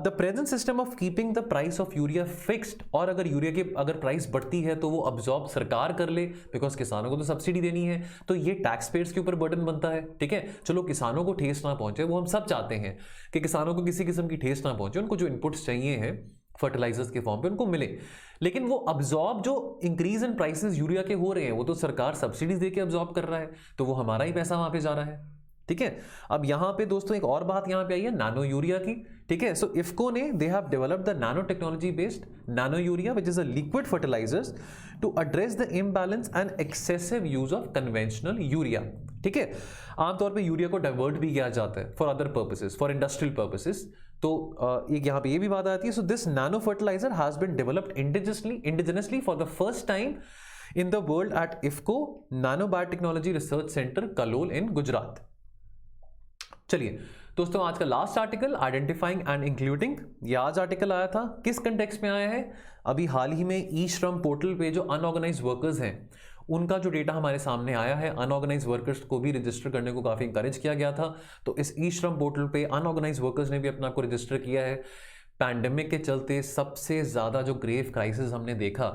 the present system of keeping the price of urea fixed, और अगर urea की अगर price बढ़ती है तो वो अब्जॉर्ब सरकार कर ले, बिकॉज किसानों को तो सब्सिडी देनी है, तो ये टैक्स पेयर्स के ऊपर बर्डन बनता है. ठीक है, चलो किसानों को ठेस ना पहुंचे, वो हम सब चाहते हैं कि किसानों को किसी किस्म की ठेस ना पहुंचे, उनको जो इनपुट्स चाहिए हैं फर्टिलाइजर्स के फॉर्म पे उनको मिले, लेकिन वो अब्जॉर्ब जो इंक्रीज इन प्राइसेस यूरिया के हो रहे हैं वो तो सरकार सब्सिडीज देके अब्जॉर्ब कर रहा है, तो वो हमारा ही पैसा वहां पे जा रहा है. ठीक है, अब यहां पे दोस्तों एक और बात यहां पे आई है नैनो यूरिया की. ठीक है, सो इफको ने they have developed the nano technology based nano urea which is a liquid fertilisers to address the imbalance and excessive use of conventional urea. ठीक है, आमतौर पे यूरिया को डाइवर्ट भी किया जाता है for other purposes, for industrial purposes. तो एक यहाँ पे ये भी बात आती है. So this nano fertiliser has been developed indigenously for the first time in the world at IFCO Nano Biotechnology Research Center Kalol in Gujarat. चलिए दोस्तों, आज का last article identifying and including, ये आज आर्टिकल आया था. किस कंटेक्स्ट में आया है? अभी हाल ही में ई श्रम पोर्टल पे जो अनऑर्गेनाइज्ड वर्कर्स हैं उनका जो डेटा हमारे सामने आया है, अनऑर्गेनाइज्ड वर्कर्स को भी रजिस्टर करने को काफ़ी इंकरेज किया गया था. तो इस ई श्रम पोर्टल पे अनऑर्गेनाइज्ड वर्कर्स ने भी अपना को रजिस्टर किया है. पैंडेमिक के चलते सबसे ज़्यादा जो ग्रेव क्राइसिस हमने देखा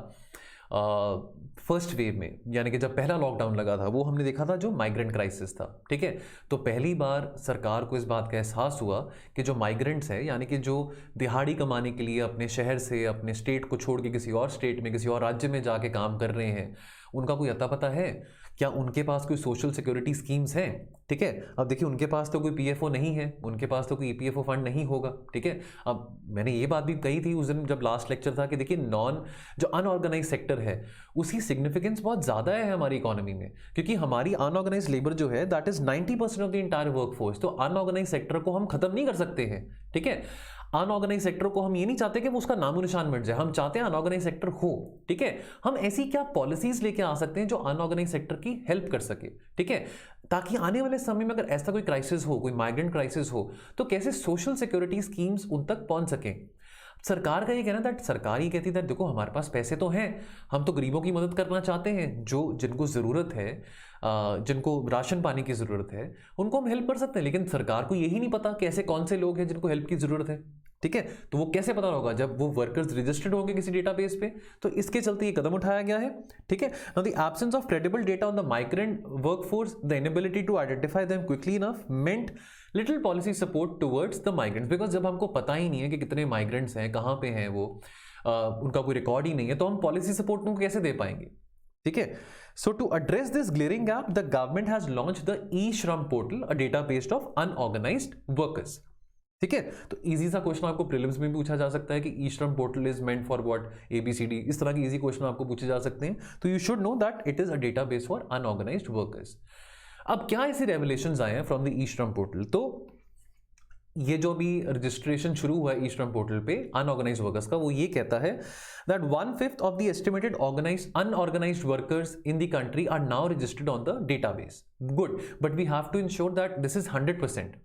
फर्स्ट वेव में, यानी कि जब पहला लॉकडाउन लगा था, वो हमने देखा था जो माइग्रेंट क्राइसिस था. ठीक है, तो पहली बार सरकार को इस बात का एहसास हुआ कि जो माइग्रेंट्स हैं, यानी कि जो दिहाड़ी कमाने के लिए अपने शहर से, अपने स्टेट को छोड़ के किसी और स्टेट में, किसी और राज्य में जाके काम कर रहे हैं, उनका कोई अता पता है क्या? उनके पास कोई सोशल सिक्योरिटी स्कीम्स हैं? ठीक है, अब देखिए उनके पास तो कोई पीएफओ नहीं है, उनके पास तो कोई ईपीएफओ फंड नहीं होगा. ठीक है, अब मैंने ये बात भी कही थी उस दिन जब लास्ट लेक्चर था कि देखिए जो अनऑर्गेनाइज सेक्टर है उसकी सिग्निफिकेंस बहुत ज़्यादा है हमारी इकोनॉमी में, क्योंकि हमारी अनऑर्गेनाइज लेबर जो है that is 90% of the entire workforce. तो अनऑर्गेनाइज सेक्टर को हम खत्म नहीं कर सकते हैं. ठीक है, अनऑर्गेनाइज सेक्टर को हम ये नहीं चाहते कि वो उसका नामो निशान मिट जाए, हम चाहते हैं अनऑर्गेनाइज सेक्टर हो. ठीक है, हम ऐसी क्या पॉलिसीज लेके आ सकते हैं जो अनऑर्गेनाइज सेक्टर की हेल्प कर सके. ठीक है, ताकि आने वाले समय में अगर ऐसा कोई क्राइसिस हो, कोई माइग्रेंट क्राइसिस हो, तो कैसे सोशल सिक्योरिटी स्कीम्स उन तक पहुंच सकें. सरकार का ये कहना था, सरकार ये कहती है देखो हमारे पास पैसे तो हैं, हम तो गरीबों की मदद करना चाहते हैं, जो जिनको ज़रूरत है, जिनको राशन पानी की ज़रूरत है, उनको हम हेल्प कर सकते हैं. लेकिन सरकार को यही नहीं पता कि ऐसे कौन से लोग हैं जिनको हेल्प की ज़रूरत है. ठीक है, तो वो कैसे पता होगा? जब वो वर्कर्स रजिस्टर्ड होंगे किसी डेटाबेस पे. तो इसके चलते ये कदम उठाया गया है. ठीक है, now the absence of credible data on the migrant workforce, the inability to identify them quickly enough meant little policy support towards the migrants. Because जब हमको पता ही नहीं है कि कितने माइग्रेंट्स हैं, कहाँ पे हैं वो, उनका कोई रिकॉर्ड ही नहीं है, तो हम पॉलिसी सपोर्ट उनको कैसे दे पाएंगे. ठीक है। So to address this glaring gap the government has launch the e-Shram portal, a database of unorganised workers. ठीक है, तो इजी सा क्वेश्चन आपको प्रीलिम्स में भी पूछा जा सकता है कि e-Shram portal is meant for what, ABCD, इस तरह के इजी क्वेश्चन आपको पूछे जा सकते हैं। तो you should know that it is a database for unorganised workers. अब क्या ऐसे रेवलेशंस आए हैं फ्रॉम द ई-श्रम पोर्टल? तो ये जो भी रजिस्ट्रेशन शुरू हुआ है ई-श्रम पोर्टल पे अनऑर्गेनाइज्ड वर्कर्स का, वो ये कहता है that 1/5 of the estimated unorganized workers in the country are now registered on the database. Good, but we have to ensure that this is 100%.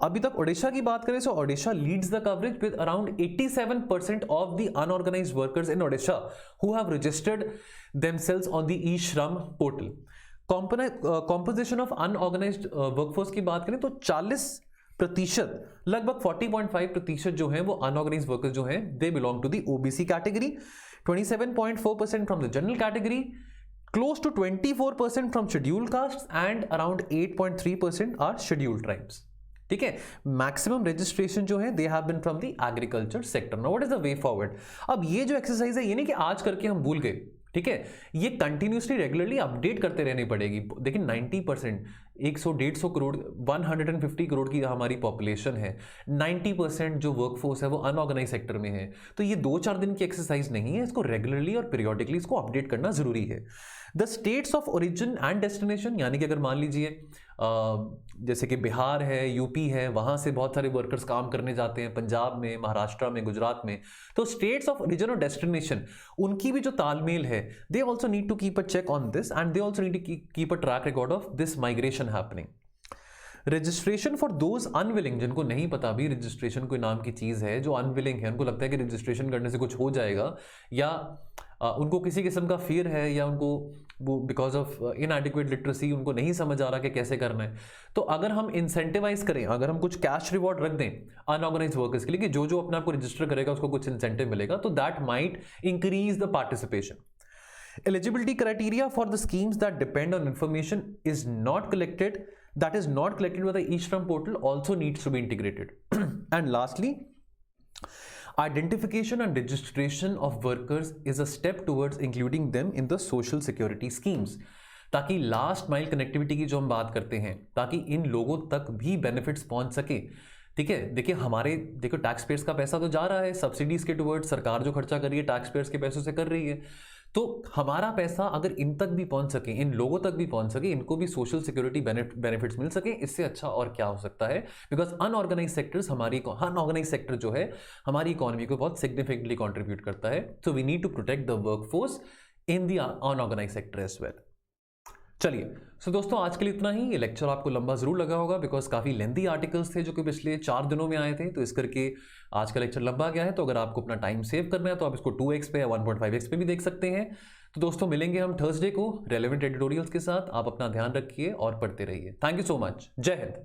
अभी तक ओडिशा की बात करें, so Odisha leads the coverage with around 87% of the unorganized workers in Odisha who have registered themselves on the e-shram portal. Composition of unorganized workforce की बात करें तो 40%, लगभग 40.5% जो है वो अनऑर्गेनाइज्ड वर्कर्स जो हैं they belong to the OBC category, 27.4% from the general category, close to 24% from scheduled caste and around 8.3% are scheduled tribes. ठीक है, मैक्सिमम रजिस्ट्रेशन जो है they have been from the agriculture sector. Now what is the way forward? अब ये जो exercise है ये नहीं कि आज करके हम भूल गए, ठीक है, ये कंटिन्यूसली रेगुलरली अपडेट करते रहनी पड़ेगी। देखिए 90%, 100-150 करोड़, 150 करोड़ की हमारी पॉपुलेशन है, 90% जो वर्कफोर्स है वो अनऑर्गेनाइज सेक्टर में है। तो ये 2-4 दिन की एक्सरसाइज नहीं है, इसको रेगुलरली और पीरियोडिकली इसको अपडेट करना जरूरी है। The states of origin and destination, यानी कि अगर मान लीजिए जैसे कि बिहार है, यूपी है, वहां से बहुत सारे वर्कर्स काम करने जाते हैं, पंजाब में, महाराष्ट्र में, गुजरात में, तो स्टेट्स ऑफ ओरिजिन और डेस्टिनेशन उनकी भी जो तालमेल है, they also need to keep a check on this and they also need to keep a track record of this migration happening. Registration for those unwilling, जिनको नहीं पता भी रजिस्ट्रेशन कोई नाम की चीज़ है, जो अनविलिंग है, उनको लगता है कि रजिस्ट्रेशन करने से कुछ हो जाएगा, या उनको किसी किस्म का फियर है, या उनको वो बिकॉज ऑफ इनएडिक्वेट लिटरेसी उनको नहीं समझ आ रहा कि कैसे करना है। तो अगर हम इंसेंटिवाइज करें, अगर हम कुछ कैश रिवॉर्ड रख दें अनऑर्गेनाइज वर्कर्स के लिए कि जो जो अपने आप को रजिस्टर करेगा उसको कुछ इंसेंटिव मिलेगा, तो that might increase the participation. Eligibility criteria for the schemes that depend on information is not collected by the e-shram portal also needs to be integrated. And lastly, identification and registration of workers is a step towards including them in the social security schemes. ताकि last mile connectivity की जो हम बात करते हैं, ताकि इन लोगों तक भी बेनिफिट्स पहुंच सके। ठीक है, देखिए देखो टैक्स पेयर्स का पैसा तो जा रहा है सब्सिडीज के टुवर्ड्स, सरकार जो खर्चा कर रही है टैक्स पेयर्स के पैसों से कर रही है, तो हमारा पैसा अगर इन तक भी पहुंच सके, इन लोगों तक भी पहुंच सके, इनको भी सोशल सिक्योरिटी बेनिफिट्स मिल सके, इससे अच्छा और क्या हो सकता है? बिकॉज अनऑर्गेनाइज सेक्टर जो है हमारी इकोनॉमी को बहुत सिग्निफिकेंटली कॉन्ट्रीब्यूट करता है। So we need to protect the workforce in the unorganised sector as well. चलिए, सो दोस्तों आज के लिए इतना ही। ये लेक्चर आपको लंबा जरूर लगा होगा बिकॉज काफ़ी लेंथी आर्टिकल्स थे जो कि पिछले 4 दिनों में आए थे, तो इस करके आज का लेक्चर लंबा गया है। तो अगर आपको अपना टाइम सेव करना है तो आप इसको 2x पे या 1.5x पे भी देख सकते हैं। तो दोस्तों मिलेंगे हम थर्सडे को रेलेवेंट एडिटोरियल्स के साथ। आप अपना ध्यान रखिए और पढ़ते रहिए। Thank you so much. जय हिंद।